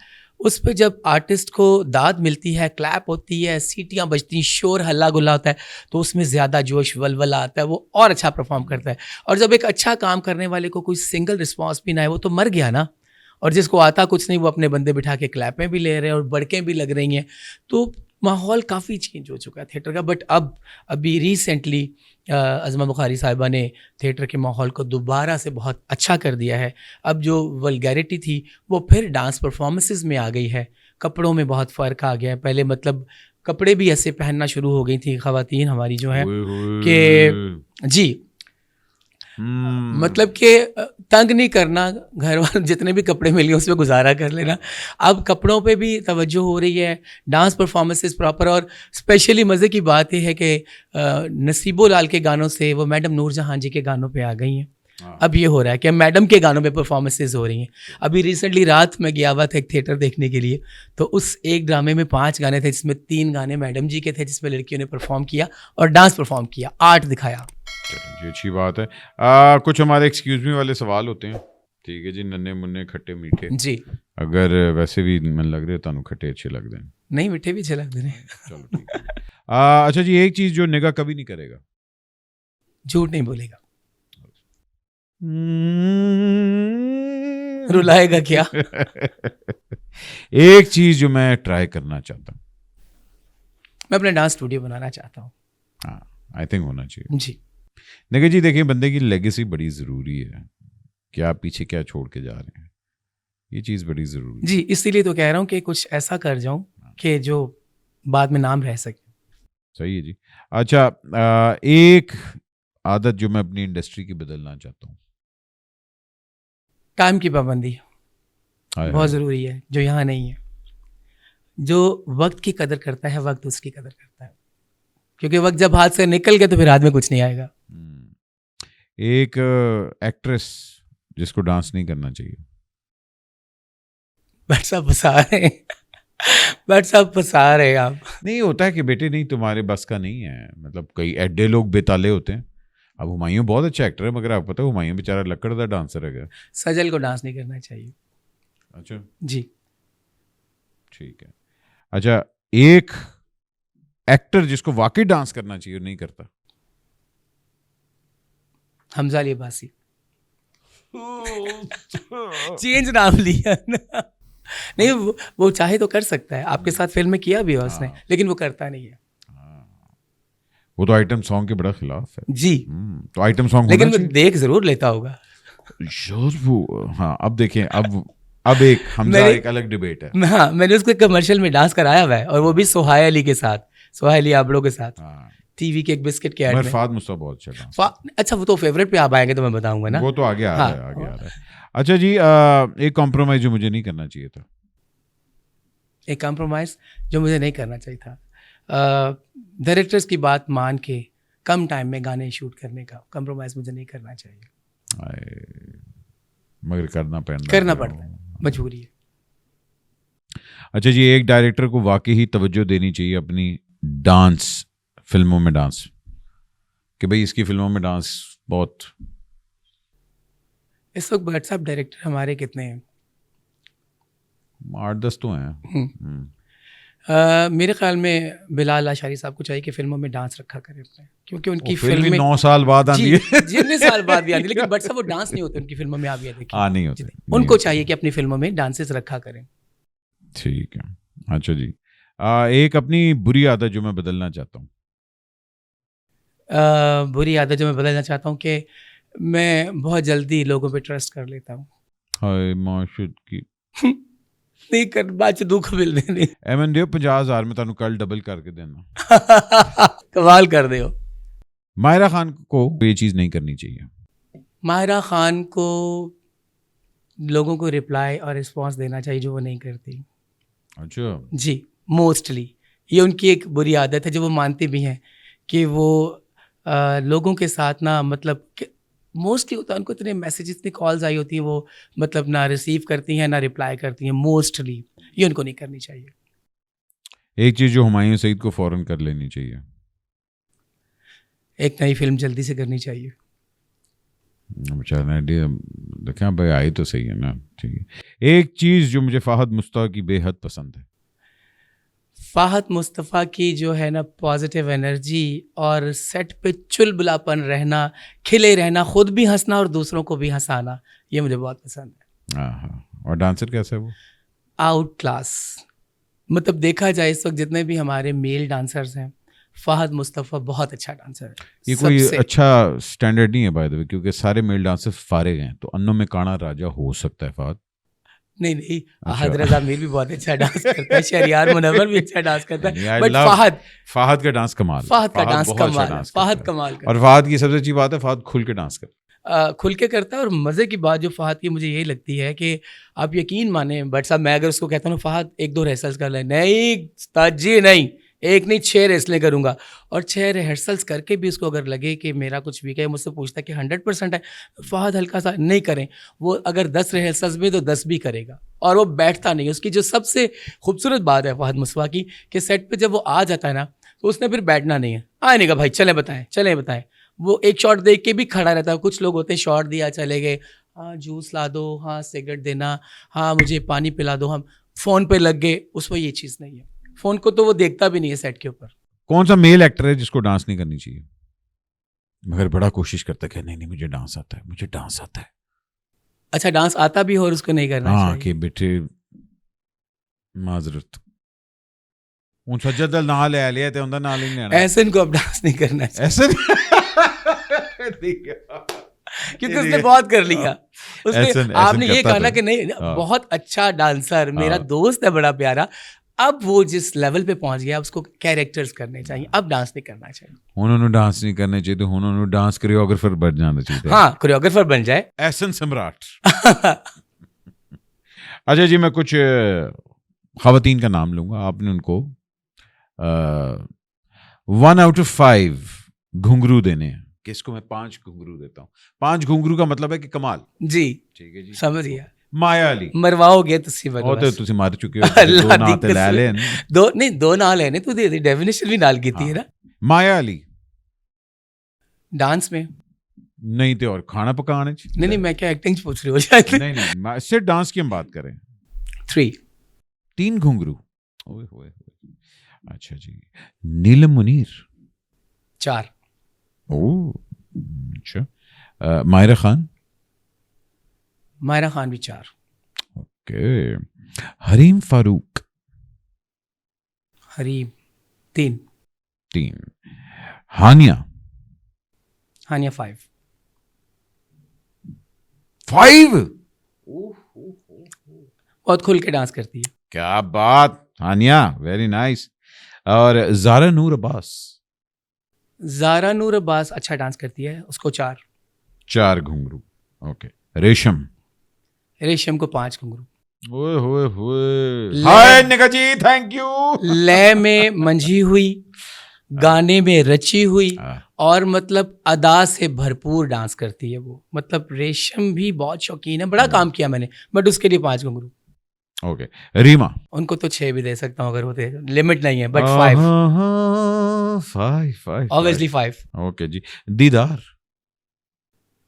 उस पर जब आर्टिस्ट को दाद मिलती है, क्लैप होती है, सीटियाँ बजती हैं, शोर हल्ला गुल्ला होता है, तो उसमें ज़्यादा जोश वलवला आता है, वो और अच्छा परफॉर्म करता है। और जब एक अच्छा काम करने वाले को कोई सिंगल रिस्पॉन्स भी ना है, वो तो मर गया ना। और जिसको आता कुछ नहीं वो अपने बंदे बिठा के क्लैपें भी ले रहे हैं और बड़कें भी लग रही हैं। तो माहौल काफ़ी चेंज हो चुका है थिएटर का। बट अब अभी रिसेंटली अज़मा बुखारी साहिबा ने थिएटर के माहौल को दोबारा से बहुत अच्छा कर दिया है। अब जो वल्गैरिटी थी वो फिर डांस परफॉर्मेंसेस में आ गई है, कपड़ों में बहुत फ़र्क आ गया है। पहले मतलब कपड़े भी ऐसे पहनना शुरू हो गई थी ख़वातीन हमारी जो है कि जी मतलब कि तंग नहीं करना, घर वाले जितने भी कपड़े मिले उसमें गुजारा कर लेना। अब कपड़ों पे भी तवज्जो हो रही है, डांस परफॉर्मेंसेस प्रॉपर। और स्पेशली मज़े की बात यह है कि नसीबो लाल के गानों से वो मैडम नूरजहां जी के गानों पे आ गई हैं। अब ये हो रहा है कि मैडम के गानों पे परफॉर्मेंसेस हो रही हैं। अभी रिसेंटली रात में गया हुआ था एक थिएटर देखने के लिए, तो उस एक ड्रामे में 5 गाने थे जिसमें 3 गाने मैडम जी के थे, जिसमें लड़कियों ने परफॉर्म किया और डांस परफॉर्म किया, आर्ट दिखाया। जी अच्छी बात है। कुछ हमारे एक्सक्यूज मी वाले सवाल होते हैं, ठीक है जी। नन्हे मुन्ने खट्टे मीठे जी, अगर वैसे भी मन लग रहे तो खट्टे अच्छे लगते हैं, नहीं मीठे भी अच्छे लगते हैं। चलो ठीक है। अच्छा जी, एक चीज जो निगाह कभी नहीं करेगा, झूठ नहीं बोलेगा, रुलाएगा क्या? एक चीज जो मैं ट्राई करना चाहता हूँ, मैं अपना डांस स्टूडियो बनाना चाहता हूँ। हाँ आई थिंक होना चाहिए जी। निगाह जी। देखिए बंदे की लेगेसी बड़ी ज़रूरी है कि आप पीछे क्या छोड़ के जा रहे हैं, ये चीज़ बड़ी ज़रूरी है। जी, इसीलिए तो कह रहा हूँ कि कुछ ऐसा कर जाऊँ कि जो बाद में नाम रह सके। सही है जी। अच्छा, एक आदत जो मैं अपनी इंडस्ट्री की बदलना चाहता हूँ, टाइम की पाबंदी हाय बहुत हाय। ज़रूरी है, जो यहाँ नहीं है। जो वक्त की कदर करता है वक्त उसकी कदर करता है, क्योंकि वक्त जब हाथ से निकल गया तो फिर हाथ में कुछ नहीं आएगा। एक एक्ट्रेस जिसको डांस नहीं करना चाहिए। बट सब फंसा रहे हैं, बट सब फंसा रहे हैं आप। नहीं होता है कि बेटे नहीं तुम्हारे बस का नहीं है, मतलब कई एडे लोग बेताले होते हैं। अब हुमायूं बहुत अच्छा एक्टर है, मगर आपको पता है हुमायूं बेचारा लकड़दार डांसर है। सजल को डांस नहीं करना चाहिए। अच्छा जी। ठीक है। अच्छा, एक एक्टर जिसको वाकई डांस करना चाहिए और नहीं करता। हमजा अली अब्बासी। चेंज नाम लिया ना। नहीं वो चाहे तो कर सकता है, आपके साथ फिल्म में किया भी है उसने, लेकिन वो करता नहीं है। वो तो आइटम सॉन्ग के बड़ा खिलाफ है जी। तो आइटम सॉन्ग लेकिन वो देख जरूर लेता होगा। वो हाँ, अब देखें, अब एक हमजा एक अलग डिबेट है। हाँ, मैंने उसको कमर्शियल में डांस कराया हुआ है, और वो भी सोहाय अली के साथ, सोहाय अली आबड़ो के साथ, टीवी के एक बिस्किट के ऐड में। फाद मुस्तफा बहुत अच्छा डांस। अच्छा, वो तो फेवरेट पे आप आएंगे तो मैं बताऊंगा ना, वो तो आगे आ रहा है, आगे आ रहा है। अच्छा जी, एक कॉम्प्रोमाइज जो मुझे नहीं करना चाहिए था। एक कॉम्प्रोमाइज जो मुझे नहीं करना चाहिए था, डायरेक्टर्स की बात मान के कम टाइम में गाने शूट करने का कॉम्प्रोमाइज मुझे नहीं करना चाहिए। मगर करना पड़ता है, मजबूरी है। अच्छा जी, एक डायरेक्टर को वाकई ही तवज्जो देनी चाहिए अपनी डांस फिल्मों में, डांस कि भाई इसकी फिल्मों में डांस बहुत। इस वक्त व्हाट्सएप डायरेक्टर हमारे कितने हैं? 8-10 तो हैं। मेरे ख्याल में बिलाल आशारी साहब को चाहिए कि फिल्मों में डांस रखा करें अपने, क्योंकि उनकी फिल्म 9 साल बाद आती है। जितने साल बाद भी आती है, लेकिन बट सब वो डांस नहीं होते उनकी फिल्मों में। आप ये देखिए, नहीं होते। उनको चाहिए कि अपनी फिल्मों में डांसेस रखा करें। ठीक है। अच्छा जी, एक अपनी बुरी आदत जो मैं बदलना चाहता हूँ। बुरी आदत जो मैं बदलना चाहता हूँ कि मैं बहुत जल्दी लोगों पे ट्रस्ट कर लेता हूँ। हाय माशूद की नहीं कर बाद च दुख मिलते नहीं। एमन दियो 50,000 में तानू कल डबल करके देना। कमाल कर दे हो। माहिरा खान को ये चीज़ नहीं करनी चाहिए। माहिरा खान को लोगों को रिप्लाई और रिस्पांस देना चाहिए जो वो नहीं करती। अच्छा जी, मोस्टली ये उनकी एक बुरी आदत है जो वो मानती भी हैं कि वो लोगों के साथ ना, मतलब मोस्टली होता है उनको इतने मैसेज, इतनी कॉल्स आई होती है, वो मतलब ना रिसीव करती हैं ना रिप्लाई करती हैं। मोस्टली ये उनको नहीं करनी चाहिए। एक चीज़ जो हुमायूं सईद को फ़ौरन कर लेनी चाहिए। एक नई फिल्म जल्दी से करनी चाहिए। देखें भाई, आई तो सही है ना। ठीक है। एक चीज़ जो मुझे फ़ाहद मुस्तफ़ा की बेहद पसंद है। फ़ाहद मुस्तफ़ा की जो है ना पॉजिटिव एनर्जी और सेट पे चुलबुलापन रहना, खिले रहना, खुद भी हंसना और दूसरों को भी हंसाना, ये मुझे बहुत पसंद है। हाँ, और डांसर कैसा है वो? Out class. मतलब देखा जाए इस वक्त जितने भी हमारे मेल डांसर्स हैं, फहद मुस्तफ़ा बहुत अच्छा डांसर है। ये कोई सबसे अच्छा स्टैंडर्ड नहीं है बाय द वे, क्योंकि सारे मेल डांसर्स फारिग हैं, तो अन्नों में काना राजा हो सकता है फहद। नहीं अच्छा। हजरत आमिर भी बहुत अच्छा डांस करता है, शहरियार मुनव्वर भी अच्छा डांस करता नहीं, है, I but love Fahad Fahad का डांस कमाल है। फहद का डांस बहुत अच्छा कमाल है, डांस फहद करता है। कमाल करता और फहद की सबसे अच्छी बात है, फहद खुल के डांस करता खुल के करता है। और मज़े की बात जो फहद की मुझे यही लगती है कि आप यकीन माने बट साहब, मैं अगर उसको कहता हूँ फहद 1-2 रिहर्सल्स कर ले, नहीं ताजी नहीं, एक नहीं 6 रिहर्सलें करूँगा। और 6 रिहर्सल्स करके भी उसको अगर लगे कि मेरा कुछ वीक है, मुझसे पूछता है कि 100% है, फहद हल्का सा नहीं करें, वो अगर 10 रिहर्सल्स में तो 10 भी करेगा और वो बैठता नहीं है। उसकी जो सबसे खूबसूरत बात है फहद मुस्तफ़ा की कि सेट पे जब वो आ जाता है ना, तो उसने फिर बैठना नहीं है, आए नहीं का भाई चलें बताएं। वो एक शॉट देख के भी खड़ा रहता है। कुछ लोग होते हैं शॉट दिया चले गए, हाँ जूस ला दो, हाँ सिगरेट देना, हाँ मुझे पानी पिला दो, हम फ़ोन पे लग गए। उसमें ये चीज़ नहीं है, फ़ोन को तो वो देखता भी नहीं है सेट के ऊपर। कौन सा मेल एक्टर है जिसको डांस नहीं करनी चाहिए मगर बड़ा कोशिश करता है कि नहीं मुझे डांस आता है, मुझे डांस आता है? अच्छा डांस आता भी हो और उसको नहीं करना हाँ चाहिए? कि बेटे माजरत उन सज्जदल ना ले लिया थे, उनका नाल ही नहीं लेना। ऐसे इनको अब डांस नहीं करना चाहिए ऐसे क्योंकि उसने बहुत कर लिया। उसने ऐसन आपने ये करता कहा ना था। कि नहीं हाँ। बहुत अच्छा डांसर, मेरा हाँ। दोस्त है बड़ा प्यारा, अब वो जिस लेवल पे पहुंच गया उसको कैरेक्टर्स करने चाहिए, अब डांस नहीं करना चाहिए। उन्होंने डांस नहीं करने चाहिए, तो उन्होंने डांस कोरियोग्राफर बन जाना चाहिए। हाँ कोरियोग्राफर बन जाए। एहसन सम्राट। अच्छा जी, मैं कुछ खवातीन का नाम लूंगा, आपने उनको 1 out of 5 घुंघरू देने हैं। किसको मैं 5 घुंघरू देता हूँ? 5 घुंघरू का मतलब है कि कमाल। जी ठीक है जी, समझ गया। माया अली मरवाओगे तुसी ਉਹ ਮੈਨੂੰ ਤੇ ਤੁਸੀਂ ਮਰ ਚੁੱਕੇ ਹੋ, ਤੁਸੀਂ ਦੋ ਨਾਂ ਤੇ ਲੈ ਲੈਣ। दो ना लेने तू दे डेफिनेशन भी नाल की है ना। माया अली डांस में नहीं थे और खाना पकाने नहीं मैं क्या एक्टिंग पूछ रही हूँ शायद। नहीं सिर्फ डांस की हम बात करें। 3 3 घुंघरू। ओए होए होए। अच्छा जी, नीलम मुनीर 4 ओह अच्छा। मायरा खान मायरा खान भी 4 ओके। हरीम फारूक हरीम 3 हानिया हानिया 5 बहुत खुल के डांस करती है। क्या बात, हानिया वेरी नाइस। और जारा नूर अब्बास जारा नूर अब्बास अच्छा डांस करती है, उसको 4 घुंघरू ओके। रेशम को 5 घुंघरू। ओए होए होए। हाय निका जी, थैंक यू। लय में मंझी हुई, गाने में रची हुई और मतलब अदा से भरपूर डांस करती है वो। मतलब रेशम भी बहुत शौकीन है, बड़ा काम किया मैंने, बट उसके लिए 5 घुंघरू। ओके। रीमा उनको तो 6 भी दे सकता हूँ अगर होते, लिमिट नहीं है, बट 5 ऑब्वियसली 5। ओके जी। दीदार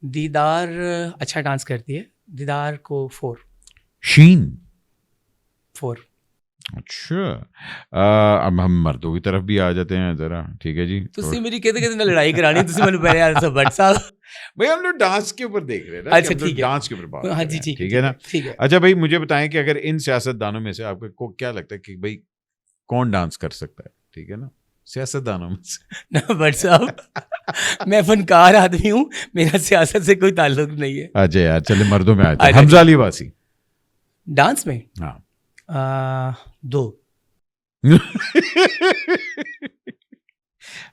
दीदार अच्छा डांस करती है, दीदार को 4 शीन 4। अच्छा अब हम मर्दों की तरफ भी आ जाते हैं जरा, ठीक है जी। तुसी मेरी कहते लड़ाई करानी, तुसी मैंने पहले यार सब बट साहब भाई हम लोग डांस के ऊपर देख रहे हैं ना। अच्छा ठीक है, डांस के ऊपर बात हाँ कर जी रहे हैं, ठीक है ना। ठीक है। अच्छा भाई मुझे बताएं कि अगर इन सियासतदानों में से आपको क्या लगता है कि भाई कौन डांस कर सकता है, ठीक है ना, सियासतदानों में से? ना बट साहब मैं फनकार आदमी हूँ, मेरा सियासत से कोई ताल्लुक नहीं है। अच्छा यार चले मर्दों में आते हैं। हमजा अली वासी डांस में हाँ 2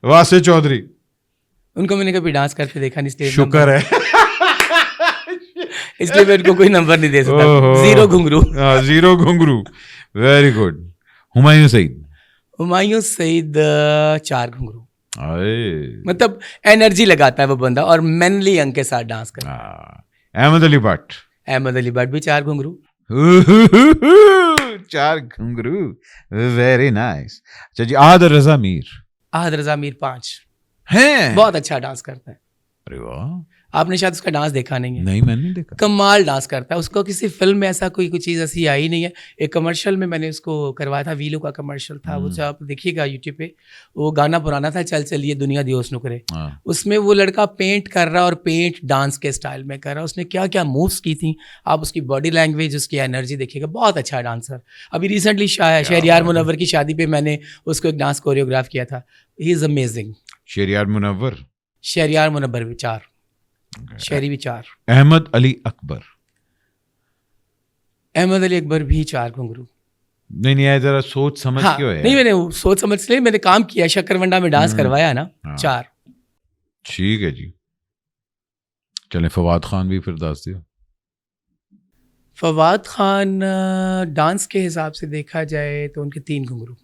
वासे चौधरी उनको मैंने कभी डांस करते देखा नहीं, स्टेज शुक्र है। इसलिए मैं उनको कोई नंबर नहीं दे सकता। 0 घुंघरू। 0 घुंघरू वेरी गुड। हुमायूं सईद हुमायूं सईद 4 घुंघरू। अरे मतलब एनर्जी लगाता है वो बंदा और मैनली अंग के साथ डांस करता है। अहमद अली भट्ट 4 घुंघरू। 4 घुंघरू वेरी नाइस। अच्छा जी, आदर रजा मीर 5 हैं, बहुत अच्छा डांस करता है। अरे वाह। आपने शायद उसका डांस देखा नहीं है। नहीं, मैंने नहीं देखा। कमाल डांस करता है, उसको किसी फिल्म में ऐसा कोई चीज़ ऐसी आई नहीं है। एक कमर्शियल में मैंने उसको करवाया था, वीलो का कमर्शियल था, वो आप देखिएगा यूट्यूब पे, वो गाना पुराना था, चल चलिए दुनिया दियोस नुकरे। उसमें वो लड़का पेंट कर रहा और पेंट डांस के स्टाइल में कर रहा, उसने क्या क्या मूव्स की थी, आप उसकी बॉडी लैंग्वेज, उसकी एनर्जी देखिएगा, बहुत अच्छा डांसर। अभी रिसेंटली शहरयार मुनव्वर की शादी पे मैंने उसको एक डांस कोरियोग्राफ किया था, he is amazing. Shahryar Munawwar विचार, शहरी विचार। अहमद अली अकबर भी 4 घुंघरू। नहीं है, जरा सोच समझ क्यों है? नहीं, मैंने सोच समझ के मैंने काम किया, शक्करवंडा में डांस करवाया ना। 4 ठीक है जी। चले फवाद खान भी फिर दास दिया। फवाद खान डांस के हिसाब से देखा जाए तो उनके 3 घुंघरू।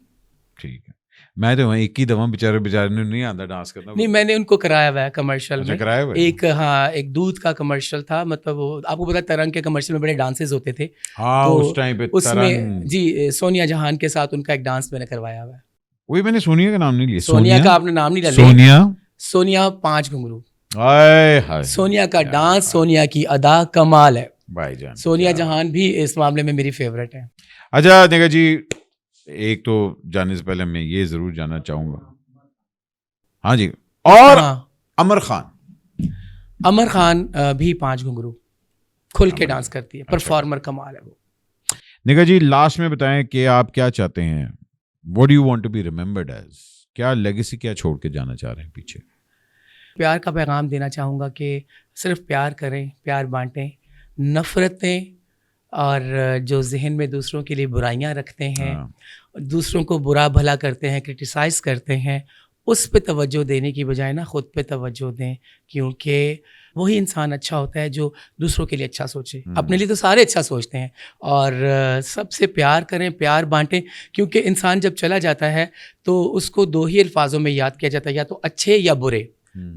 ठीक है, मैं तो वहाँ एक ही दवा बेचारे ने नहीं आता डांस करना। नहीं, मैंने उनको कराया हुआ है कमर्शियल में। कराया हुआ है? एक दूध का कमर्शियल था, मतलब वो आपको पता है तरंग के कमर्शियल में बड़े डांसेस होते थे। हाँ, तो उस टाइम पे उसमें जी सोनिया जहान के साथ उनका एक डांस मैंने करवाया हुआ है। वही, मैंने सोनिया का नाम नहीं लिया। सोनिया का आपने नाम नहीं लिया। सोनिया 5 घुंघरू। सोनिया का डांस, सोनिया की अदा कमाल है भाईजान। सोनिया जहान भी इस मामले में मेरी फेवरेट है। अच्छा निगा जी, एक तो जाने से पहले मैं ये जरूर जानना चाहूंगा, हाँ जी, और अमर खान भी 5 घुंघरू खुल के डांस करती है, परफॉर्मर कमाल है वो। निगा जी, लास्ट में बताएं कि आप क्या चाहते हैं, what do you want to be remembered as, क्या लेगेसी, क्या छोड़ के जाना चाह रहे हैं पीछे? प्यार का पैगाम देना चाहूँगा कि सिर्फ प्यार करें, प्यार बांटें, नफ़रतें और जो जहन में दूसरों के लिए बुराइयां रखते हैं, दूसरों को बुरा भला करते हैं, क्रिटिसाइज़ करते हैं, उस पे तवज्जो देने की बजाय ना ख़ुद पे तवज्जो दें, क्योंकि वही इंसान अच्छा होता है जो दूसरों के लिए अच्छा सोचे। अपने लिए तो सारे अच्छा सोचते हैं, और सबसे प्यार करें, प्यार बांटें, क्योंकि इंसान जब चला जाता है तो उसको 2 ही अल्फाजों में याद किया जाता है, या तो अच्छे या बुरे,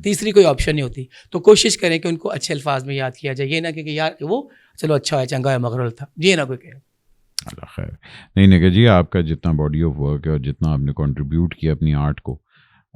तीसरी कोई ऑप्शन नहीं होती। तो कोशिश करें कि उनको अच्छे अल्फाज में याद किया जाए, ये ना कि यार वो चलो अच्छा है, चंगा है, मगरूर था, ये ना कोई कहे। अल्लाह खैर। नहीं निगा जी, आपका जितना बॉडी ऑफ वर्क है और जितना आपने कंट्रीब्यूट किया अपनी आर्ट को,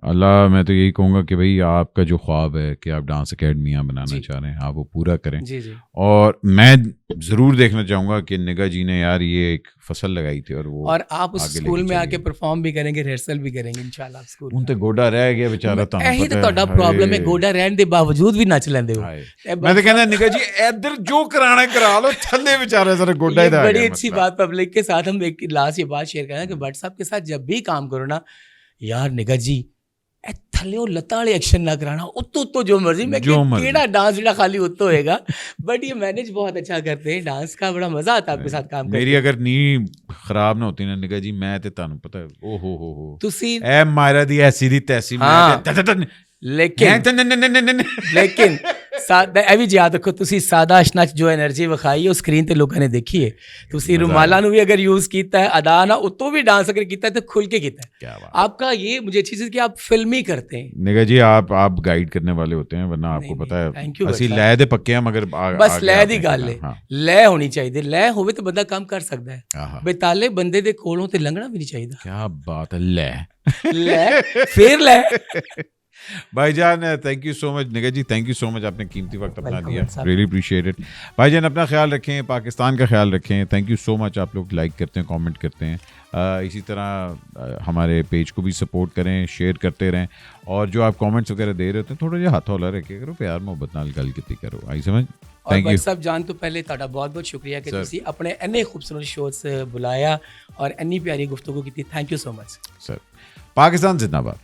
अल्लाह, मैं तो यही कहूँगा कि भाई आपका जो ख्वाब है कि आप डांस अकेडमियाँ बनाना चाह रहे हैं, आप वो पूरा करें। जी जी। और मैं ज़रूर देखना चाहूँगा कि निगा जी ने यार ये एक फसल लगाई थी, और वो और आप उस स्कूल में आके परफॉर्म भी करेंगे, रिहर्सल भी करेंगे इंशाल्लाह स्कूल। उन ते गोडा रह गया बेचारा, तो यही तो ਤੁਹਾਡਾ प्रॉब्लम है, गोडा रहने के बावजूद भी नच लेंदे हो। मैं तो कहना निगा जी इधर जो कराना करा लो, थल्ले बेचारे जरा गोडा ही। बड़ी अच्छी बात पब्लिक के साथ हम एक लास्ट ये बात शेयर करना कि भट्ट साहब के साथ जब भी काम करो ना, यार निगा जी थल्ले लत्ता वाले एक्शन ना कराना, उत्तो जो मर्जी, मैं केड़ा डांस जेड़ा खाली उत्तो होएगा, बट ये मैनेज बहुत अच्छा करते हैं डांस का, बड़ा मजा आता है आपके साथ काम करके। मेरी अगर नी खराब ना होती ना निगा जी, मैं ते तानू पता है, ओ हो तुसी ए मायरा दी ऐसी दी तैसी, लेकिन ਇਹ ਵੀ ਯਾਦ ਰੱਖੋ, ਤੁਸੀਂ ਸਾਦਾ ਅਸ਼ਨਾ ਚ ਜੋ એનર્ਜੀ ਵਿਖਾਈ ਉਹ ਸਕਰੀਨ ਤੇ ਲੋਕਾਂ ਨੇ ਦੇਖੀ ਹੈ। ਤੁਸੀਂ रुमाला ਨੂੰ भी अगर यूज किया है, अदा ना उतो भी डांस अगर किया है तो खुल के किया है। आपका ये मुझे अच्छी चीज कि आप फिल्मी करते हैं निगा जी, आप गाइड करने वाले होते हैं, वरना आपको पता है ਅਸੀਂ ਲੈ ਦੇ ਪੱਕੇ ਆ, ਮਗਰ बस लय ਦੀ ਗੱਲ ਹੈ, लय होनी चाहिए, लय होवे तो बंदा काम कर सकता है, बेताले बंदे दे कोलों ते लंघना भी नहीं चाहिए। क्या बात है, लय फिर लय। भाईजान थैंक यू सो मच निगा जी, थैंक यू सो मच, आपने कीमती वक्त अपना दिया, रियली अप्रिशिएट इट। भाईजान अपना ख्याल रखें, पाकिस्तान का ख्याल रखें। थैंक यू सो मच, आप लोग लाइक करते हैं, कमेंट करते हैं, इसी तरह हमारे पेज को भी सपोर्ट करें, शेयर करते रहें, और जो आप कमेंट्स वगैरह दे रहे होते हैं थोड़ा जिहा हथ हौला रखे करो, प्यार मोहब्बत नाल गल कीती करो, आई समझ। थैंक यू सब जान तो पहले ਤੁਹਾਡਾ बहुत शुक्रिया कि ਤੁਸੀਂ अपने इन्ने खूबसूरत शोज बुलाया और इन्नी प्यारी गुफ्तगू की थी। Thank you so much sir. Pakistan जिंदाबाद।